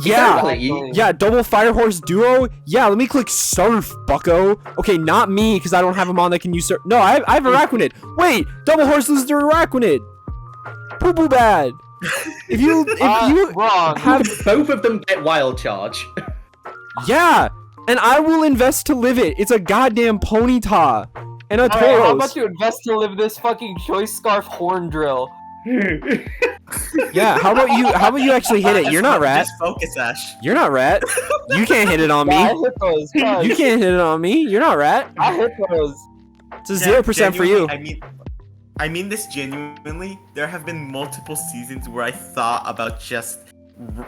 Yeah. Exactly. Yeah, double fire horse duo. Yeah, let me click surf, bucko. Okay, not me because I don't have him on that can use surf. No, I have Araquanid. Wait, double horse loses to Araquanid. Poo poo bad. If you Wrong. have Both of them get wild charge. yeah, and I will invest to live it. It's a goddamn Ponyta and a Alright, how Tauros. about you invest to live this fucking choice scarf horn drill? Yeah, how about you actually hit it? You're not rat. Just focus, Ash. You're not rat. You can't hit it on Yeah, I me. hit those. Cuz. You can't hit it on me. You're not rat. I hit those. It's a 0% for you. I mean this genuinely. There have been multiple seasons where I thought about just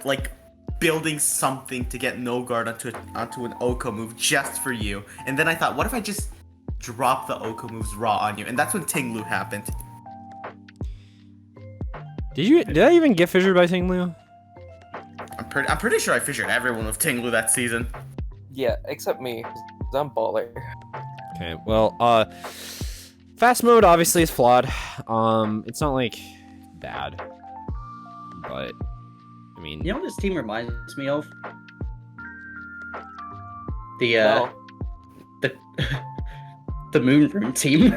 like building something to get no guard onto an Oko move just for you, and then I thought, what if I just drop the Oko moves raw on you? And that's when Tinglu happened. Did I even get fissured by Tinglu? I'm pretty sure I fissured everyone with Tinglu that season. Yeah, except me. 'Cause I'm baller. Okay, well, fast mode obviously is flawed. It's not like bad, but I mean, You know what this team reminds me of? The No. the Moon Room team.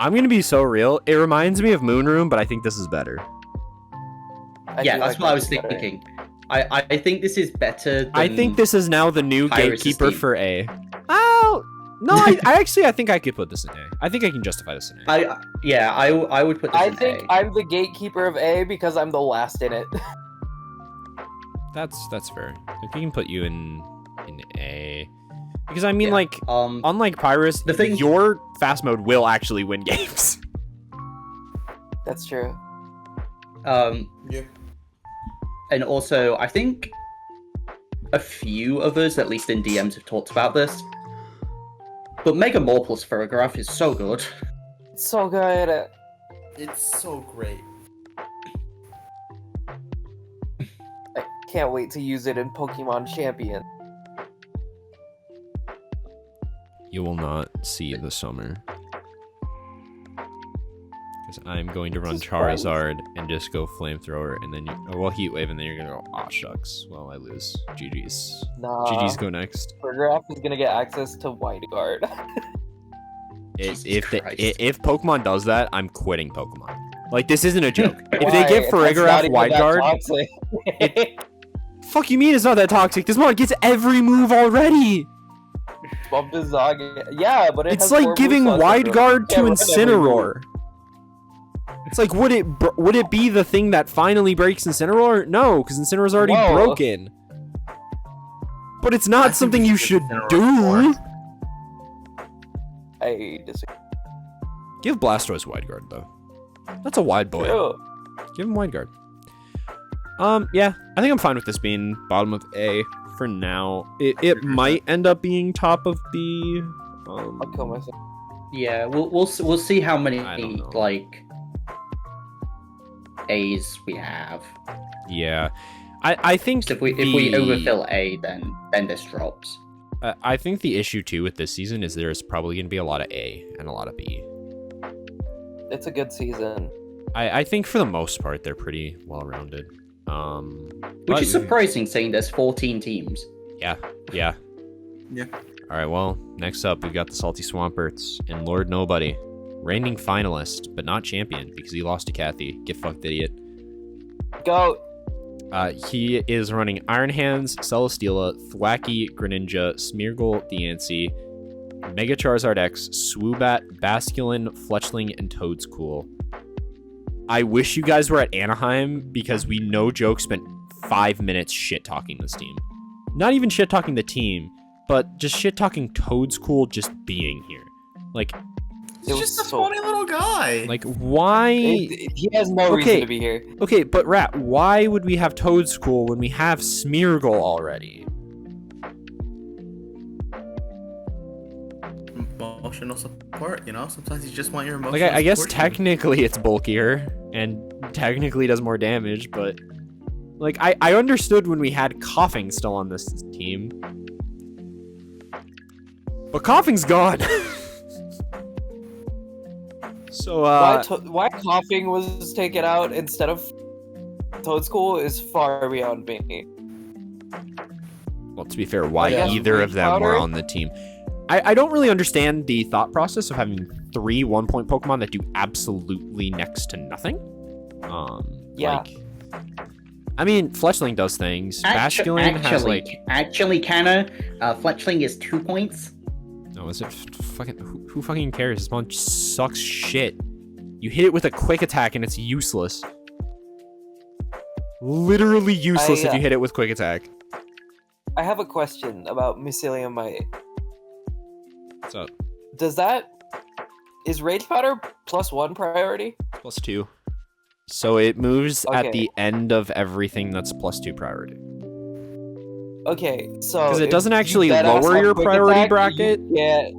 I'm gonna be so real. It reminds me of Moonroom, but I think this is better. Yeah, do that's like what I was this better. thinking. I think this is better than... I think this is now the new Pirate's gatekeeper Esteem. for A. Oh no, I think I could put this in A. I think I can justify this in A. I would put this I in think A. I'm the gatekeeper of A because I'm the last in it. That's fair. Like, we can put you in A. Because I mean, Yeah. like, unlike Pyrus, the thing- your fast mode will actually win games. That's true. Yeah. And also, I think a few of us, at least in DMs, have talked about this. But Mega More plus Ferrograph is so good. It's so good. It's so great. I can't wait to use it in Pokemon Champion. You will not see the summer. Because I'm going to run Jesus Christ. Charizard and just go Flamethrower, and then Heat Wave, and then you're gonna go, aw shucks. Well, I lose. GG's. Nah. GG's go next. Fergraph is gonna get access to Wide Guard. Jesus If Christ. if Pokemon does that, I'm quitting Pokemon. Like, this isn't a joke. If Why? they give That's not Farigiraf even Wide that Guard, toxic. fuck you mean it's not that toxic? This mod gets every move already. Bump is yeah, but It's like giving Wide Guard to Incineroar. It's like, would it be the thing that finally breaks Incineroar? No, because Incineroar's already Whoa. broken. But it's not think something we you should should give do. Incineroar I disagree. Give Blastoise Wide Guard though. That's a wide boy. Ew. Give him Wide Guard. Yeah, I think I'm fine with this being bottom of A for now. It might end up being top of B. I'll kill myself. Yeah, we'll see how many I don't know. like A's we have. Yeah, I think So if we overfill A, then this drops. I think the issue too with this season is there's probably going to be a lot of A and a lot of B. It's a good season. I think for the most part they're pretty well rounded. Which but- is surprising, seeing there's 14 teams. Yeah. Yeah. All right. Well, next up we've got the Salty Swamperts and Lord Nobody, reigning finalist but not champion because he lost to Kathy. Get fucked, idiot. Go. He is running Iron Hands, Celesteela, Thwacky, Greninja, Smeargle, Diancie, Mega Charizard X, Swoobat, Basculin, Fletchling, and Toadscool. I wish you guys were at Anaheim because we no joke spent 5 minutes shit talking this team. Not even shit talking the team, but just shit talking Toadscool just being here. Like, He's It just was a so- funny little guy. why? He has no reason Okay. to be here. Okay, but Rat, why would we have Toadscool when we have Smeargle already? Emotional support, you know? Sometimes you just want your emotional Like, I guess support. technically it's bulkier and technically does more damage, but like I understood when we had Coughing still on this team. But Coughing's gone. So Why Coughing was taken out instead of Toadscool is far beyond me. well, to be fair, why guess either of them were Powder? on the team. I don't really understand the thought process of having 3 1-point Pokemon that do absolutely next to nothing. Yeah. Like, I mean, Fletchling does things. Basculin has like, Actually, Canna, Fletchling is 2 points. no, is it fucking who fucking cares? This one sucks shit. You hit it with a quick attack and it's useless. Literally useless if you hit it with quick attack. I have a question about Mycelium Might. What's up? Is Rage Powder +1 priority? +2. So it moves at Okay. the end of everything that's +2 priority. Okay, so 'Cause it if doesn't you actually deadass lower have your quick priority attack, bracket. Yeah.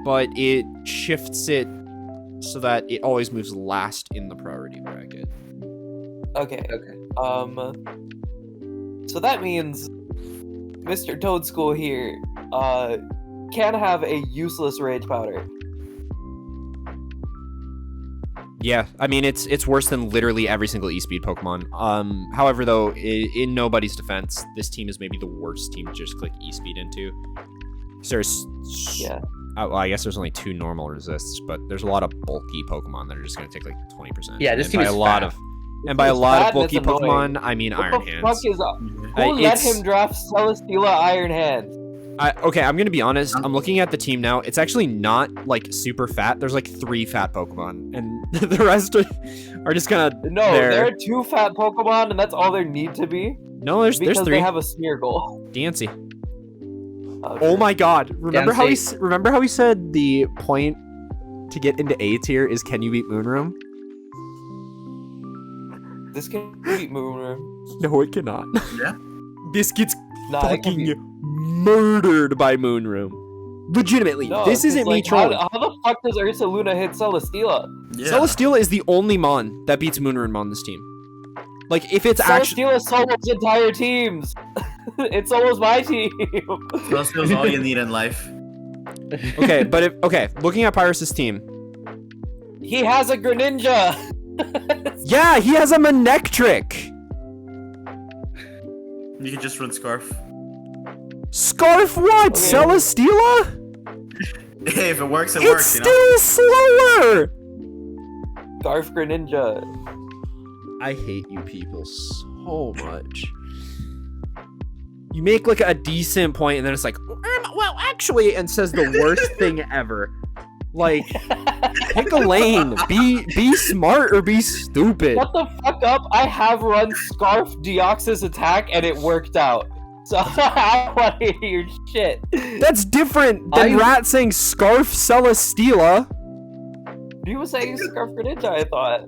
But it shifts it so that it always moves last in the priority bracket. Okay. Okay. So that means Mr. Toadscool here can have a useless Rage Powder. Yeah, I mean it's worse than literally every single E-Speed Pokemon. However, though, in nobody's defense, this team is maybe the worst team to just click E-Speed into. There's Yeah. well, I guess there's only 2 normal resists, but there's a lot of bulky Pokemon that are just going to take like 20%. Yeah, this And team by is a lot fat. of and by a It's lot bad of bulky and it's annoying. Pokemon, I mean What Iron the Hands. fuck is up? Who let it's- him draft Celesteela Iron Hands? Okay, I'm gonna be honest. I'm looking at the team now. It's actually not like super fat. There's like 3 fat Pokemon, and the rest are just kind of No, there. there are 2 fat Pokemon, and that's all there need to be. No, there's Because 3. they have a Smeargle. Diancie. Oh my god. Remember how Dempsey. remember how he said the point to get into A tier is can you beat Moonroom? This can beat Moonroom. No, it cannot. Yeah. This gets Nah, it can fucking beat- murdered by Moonroom. Legitimately. No, this 'cause, isn't me like, trolling. How the fuck does Ursa Luna hit Celesteela? Yeah. Celesteela is the only Mon that beats Moonroom on this team. Like, if it's actually... Celesteela solos entire teams. It's almost my team. Celestial's all you need in life. Okay, but if... Okay, looking at Pyrus' team. He has a Greninja. Yeah, he has a Manectric! You can just run Scarf. Scarf what? Okay. Celesteela? Hey, if it works, it It's works, you know? still slower! Scarf Greninja. I hate you people so much. You make like a decent point and then it's like, well, actually, and says the worst thing ever. Like, pick a lane. Be smart or be stupid. Shut the fuck up. I have run Scarf Deoxys attack and it worked out. So I want to hear your shit. That's different than Rat saying Scarf Celesteela. He was saying Scarf Greninja, I thought.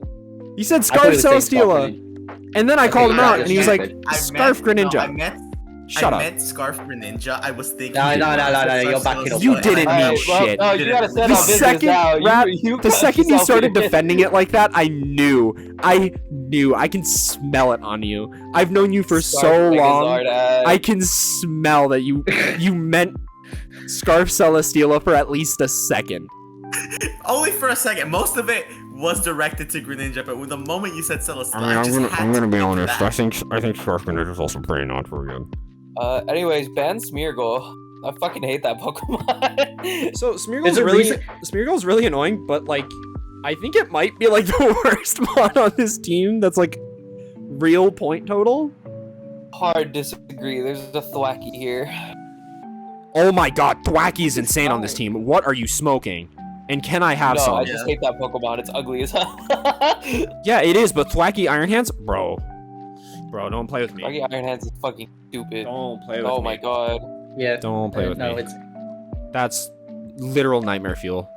He said I thought Scarf he was saying Scarf Celesteela. Greninja. And then I called him yeah, out and he was like, stupid. Scarf Greninja. Shut I up. meant Scarf Greninja. I was thinking. No, you're backing up. You didn't mean Alright, shit. Well, no, you gotta stand The on business second, now. Rat, You the cut second you yourself started in. defending it like that, I knew. I can smell it on you. I've known you for Scarf so long. Megazord, I can smell that you meant Scarf Celesteela for at least a second. Only for a second. Most of it was directed to Greninja, but with the moment you said Celesteela, I'm gonna be honest. that. I think Scarf Greninja is also pretty not very good. Anyways, ban Smeargle. I fucking hate that Pokemon. So Is Smeargle's it really reason- Smeargle's really annoying, but like I think it might be like the worst mod on this team. That's like real point total. Hard disagree. There's a Thwacky here. Oh my god, Thwacky is insane on this team. What are you smoking? And can I have No, some? I just hate that Pokemon. It's ugly as hell. Yeah, it is, but Thwacky Iron Hands? Bro, don't play with me. Thwacky Iron Hands is fucking stupid. Don't play with me. Oh my god. Yeah. Don't play with no, me. it's That's literal nightmare fuel.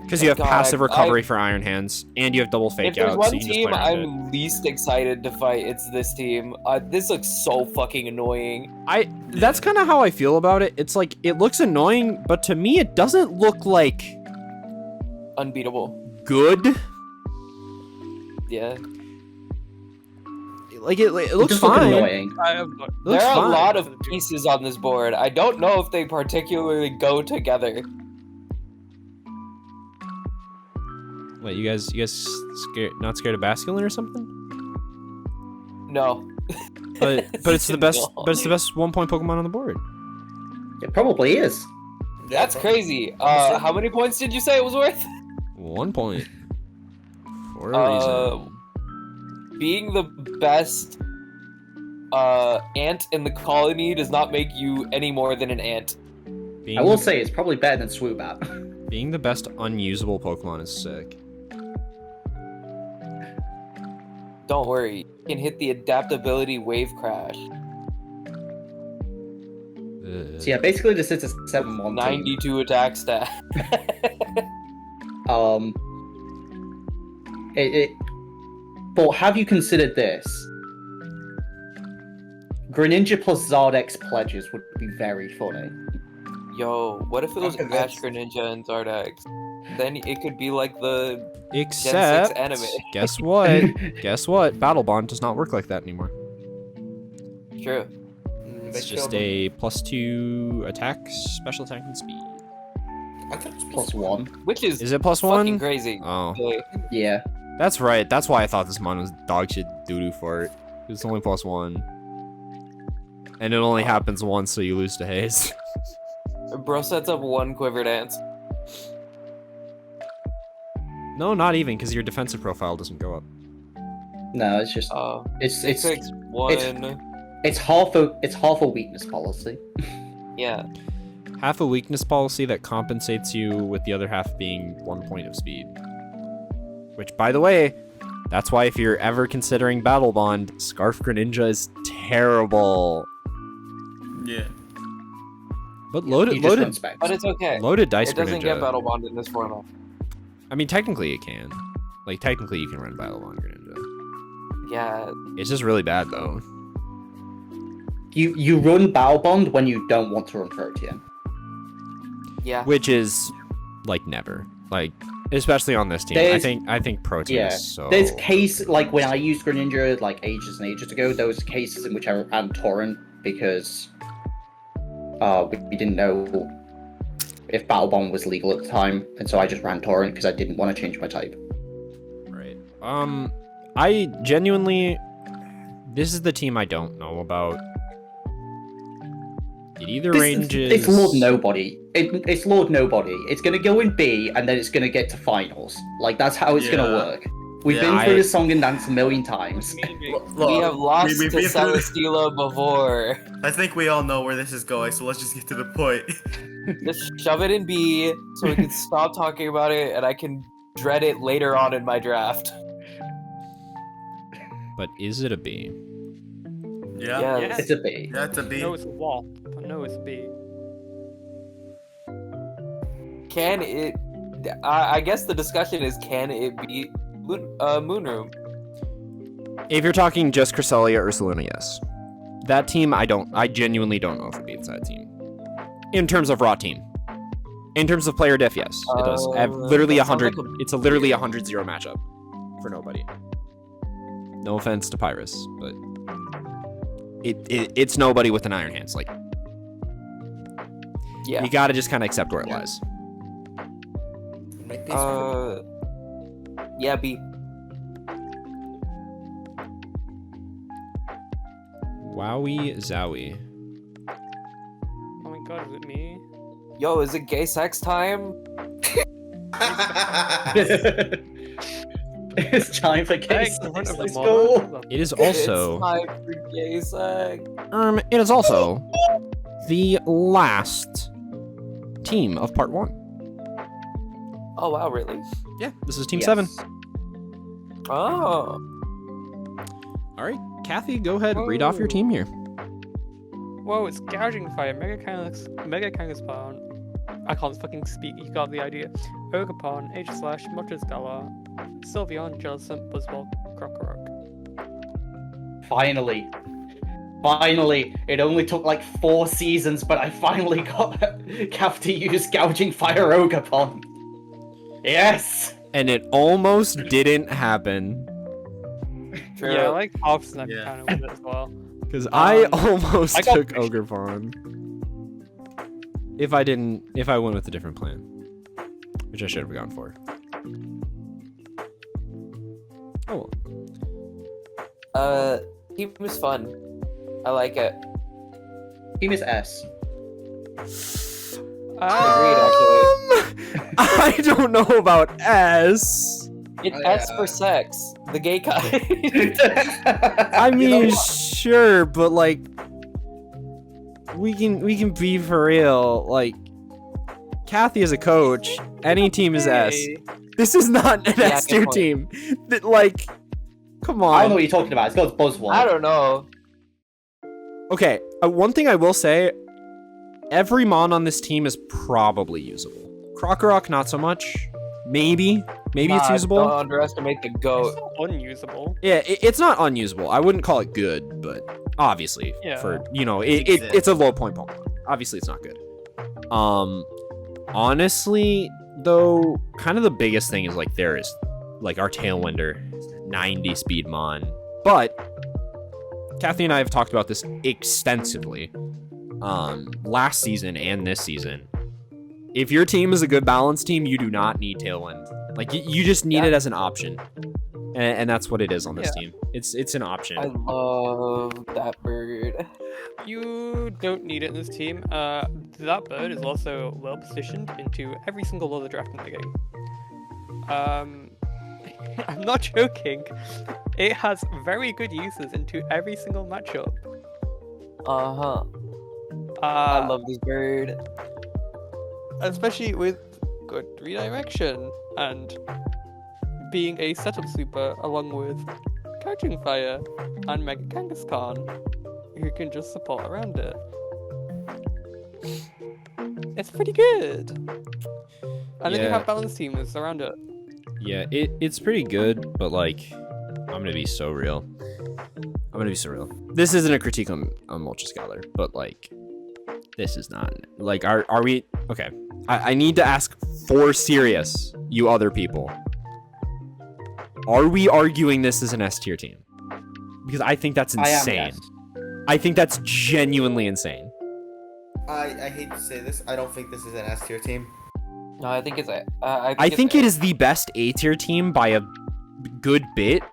Because you have God, passive recovery for Iron Hands, and you have double If fake there's out, one so you can just team play around it. I'm least excited to fight, it's this team. This looks so fucking annoying. That's kind of how I feel about it. It's like, it looks annoying, but to me, it doesn't look like Unbeatable. good. Yeah. Like, it looks just look fine. annoying. I have not. Looks There are fine. a lot of pieces on this board. I don't know if they particularly go together. Wait, you guys not scared of Basculin or something? No. But it's the best No. 1-point Pokemon on the board. It probably is. That's crazy. How many points did you say it was worth? 1 point. For a reason. Being the best ant in the colony does not make you any more than an ant. Being, I will say it's probably better than Swoobat. being the best unusable Pokemon is sick. Don't worry, you can hit the adaptability wave crash. Ugh. So yeah, basically this is a 7-1 team. 92 attack stat. But have you considered this? Greninja plus Zardex pledges would be very funny. Yo, what if it was Okay, Ash that's- Greninja and Zardex? Then it could be like the Except, anime. guess what? Guess what? Battle Bond does not work like that anymore. True. It's just a +2 attack, special attack, and speed. Plus 1. Which is Is it fucking +1? crazy. Oh, Really. Yeah. that's right. That's why I thought this mon was dog shit doo-doo for it. It's only +1. And it only happens once, so you lose to Haze. Bro sets up one Quiver Dance. No, not even, because your defensive profile doesn't go up. No, it's just it's 6-1. it's half a weakness policy. Yeah. Half a weakness policy that compensates you with the other half being 1 point of speed. Which, by the way, that's why if you're ever considering Battle Bond, Scarf Greninja is terrible. Yeah. But You just run loaded specs. But it's okay. loaded dice It doesn't get Greninja. battle bond in this format. I mean, technically it can. Like technically you can run Battle Bond Greninja. Yeah. It's just really bad though. You run Battle Bond when you don't want to run Protean. Yeah. Which is like never. Like especially on this team. There's- I think Protean Yeah, is so there's case like when I used Greninja like ages and ages ago. Those cases in which I ran Torrent because we didn't know if Battle Bond was legal at the time, and so I just ran Torrent because I didn't want to change my type. right. I genuinely this is the team I don't know about. It either ranges It's Lord Nobody. It's Lord Nobody. It's gonna go in B, and then it's gonna get to finals. Like that's how it's gonna Yeah. work. We've Yeah, been through I- this song and dance a million times. We have lost we've to been through this- Celesteela before. I think we all know where this is going, so let's just get to the point. Just shove it in B so we can stop talking about it and I can dread it later on in my draft. But is it a B? Yeah. Yeah. Yes. It's a B. Yeah, it's a B. No, it's WAP. No, it's B. Can it? I guess the discussion is, can it be Moonroom? If you're talking just Cresselia or Ursaluna, yes. That team, I genuinely don't know if it beats that team. In terms of raw team. In terms of player diff, yes, it does. Literally that sounds 100. like a- It's a literally 100-0 matchup for nobody. No offense to Pyrus, but it's nobody with an Iron Hands. Like Yeah. you gotta just kind of accept where it lies. Make these harder. Yeah, B. Wowie zowie. Oh my god, is it me? Yo, is it gay sex time? It's time for case. In front of the Let's model. go. It is It's also time for gay sex. it is also the last team of part 1. Oh wow, really? Yeah, this is team Yes. 7. Oh. All right, Kathy, go ahead, read off your team here. Whoa, it's Gouging Fire, Mega Kangaskhan. I can't fucking speak, you got the idea. Ogerpon, Aegislash, Muchasdala, Sylveon, Jellicent, Buzzwole, Krokorok. Finally. Finally. It only took like 4 seasons, but I finally got Cav to use Gouging Fire Ogerpon. Yes! And it almost didn't happen True. Yeah, I like half snap Yeah. kind of with it as well. because I Um, almost I got took pushed. Ogerpon. If I went with a different plan, which I should have gone for. Oh, Team is fun. I like it. Team is S. I don't know about S. It's Oh, S yeah. for sex. The gay kind. I You mean, know what? sure, but like, we can be for real. Like, Kathy is a coach. Any team is S. Hey. This is not an Yeah, S tier good point. team. That like, come I don't know on. what you're talking about. It's got Buzzwole. I don't know. Okay, one thing I will say, every mon on this team is probably usable. Krokorok, not so much. Maybe it's Nah, usable. Don't underestimate the It's goat. not unusable. Yeah, it's not unusable. I wouldn't call it good, but obviously, Yeah. for It it's a low point Pokemon. Obviously, it's not good. Honestly, though, kind of the biggest thing is like there is like our Tailwinder, 90 speed mon, but Kathy and I have talked about this extensively, last season and this season. If your team is a good balanced team, you do not need Tailwind. Like you just need it as an option, and that's what it is on this team. It's an option. I love that bird. You don't need it in this team. That bird is also well positioned into every single other draft in the game. I'm not joking. It has very good uses into every single matchup. Uh-huh. I Uh, love this bird. especially with good redirection and being a setup super along with Catching Fire and Mega Kangaskhan, who can just support around it. It's pretty good. And then you Yeah. have balanced teams around it. Yeah, it's pretty good, but like, I'm gonna be so real. This isn't a critique on Multiscalar, but like, this is not. Like, are we okay? I need to ask for serious, you other people. Are we arguing this as an S tier team? Because I think that's I am, insane. yes. I think that's genuinely insane. I hate to say this. I don't think this is an S tier team. No, I think it's a. I think it is the best A tier team by a good bit.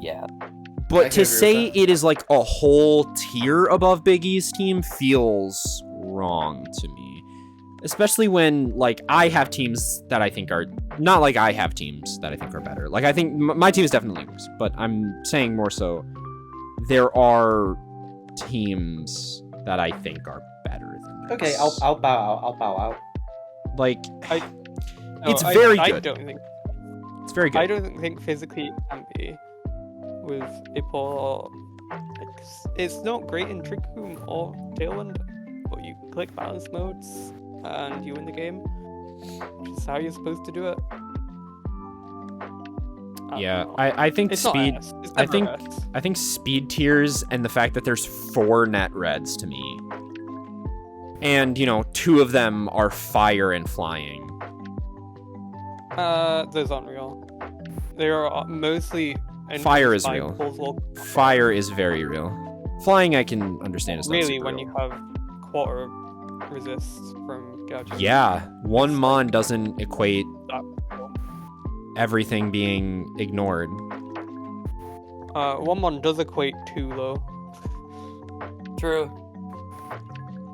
Yeah. I But can to agree say with that. it is like a whole tier above Big E's team feels wrong to me. Especially when, like, I have teams that I think are... Not like I have teams that I think are better. Like, I think my team is definitely worse. But I'm saying more so, there are teams that I think are better than Okay, this. I'll bow out. Like, No, it's very I good. don't think. It's very good. I don't think physically it can be with a poor. It's not great in Trick Room or Tailwind, but you click balance modes and you win the game, which is how you're supposed to do it. I Yeah, don't know. I think It's speed... not S. It's I never think- S. I think speed tiers and the fact that there's 4 net reds to me. And, 2 of them are fire and flying. Those aren't real. They are mostly. Fire is by real. Paul's Fire is very real. Flying I can understand is not really super when real. you have quarter resist from gouging. Yeah, one It's mon doesn't equate That- everything being ignored. one mon does equate 2 though. True.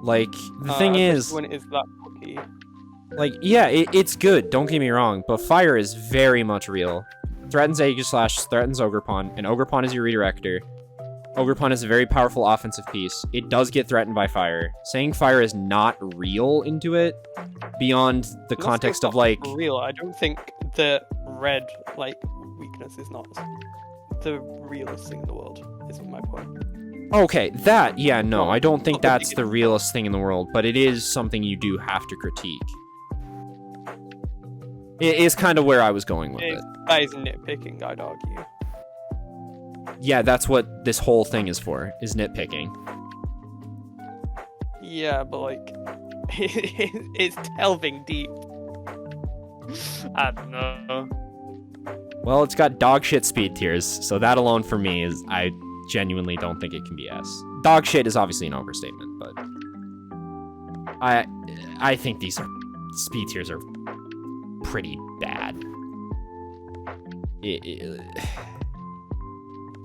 Like, the thing Especially is, when it is that lucky. like, yeah, it's good, don't get me wrong, but fire is very much real. Threatens Aegis/, threatens Ogrepon, and Ogrepon is your redirector. Ogrepon is a very powerful offensive piece. It does get threatened by fire. Saying fire is not real into it, beyond the Not context so of, like... real. I don't think the red weakness is not the realest thing in the world. Is my point. Okay, that, yeah, no, I don't think Not the that's the realest thing in the world, but it is something you do have to critique. It is kind of where I was going with it. That is nitpicking, I'd argue. Yeah, that's what this whole thing is for, is nitpicking. Yeah, but it's delving deep. I don't know. Well, it's got dog shit speed tiers, so that alone for me is, I genuinely don't think it can be S. Dog shit is obviously an overstatement, but I think these speed tiers are pretty bad.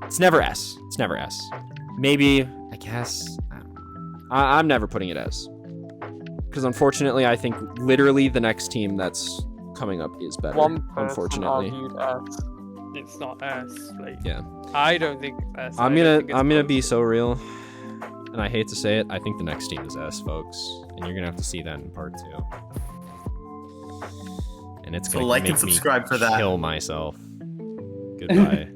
It's never S. It's never S. Maybe, I guess, I don't know. I'm never putting it S. Because unfortunately, I think literally the next team that's coming up is better. One person Unfortunately. argued S. It's not S. Like, Yeah. I don't think it's S. I'm I don't gonna think it's I'm gonna close. be so real, and I hate to say it. I think the next team is S, folks, and you're gonna have to see that in part 2. And it's So gonna like make and subscribe me for that. kill myself. Goodbye.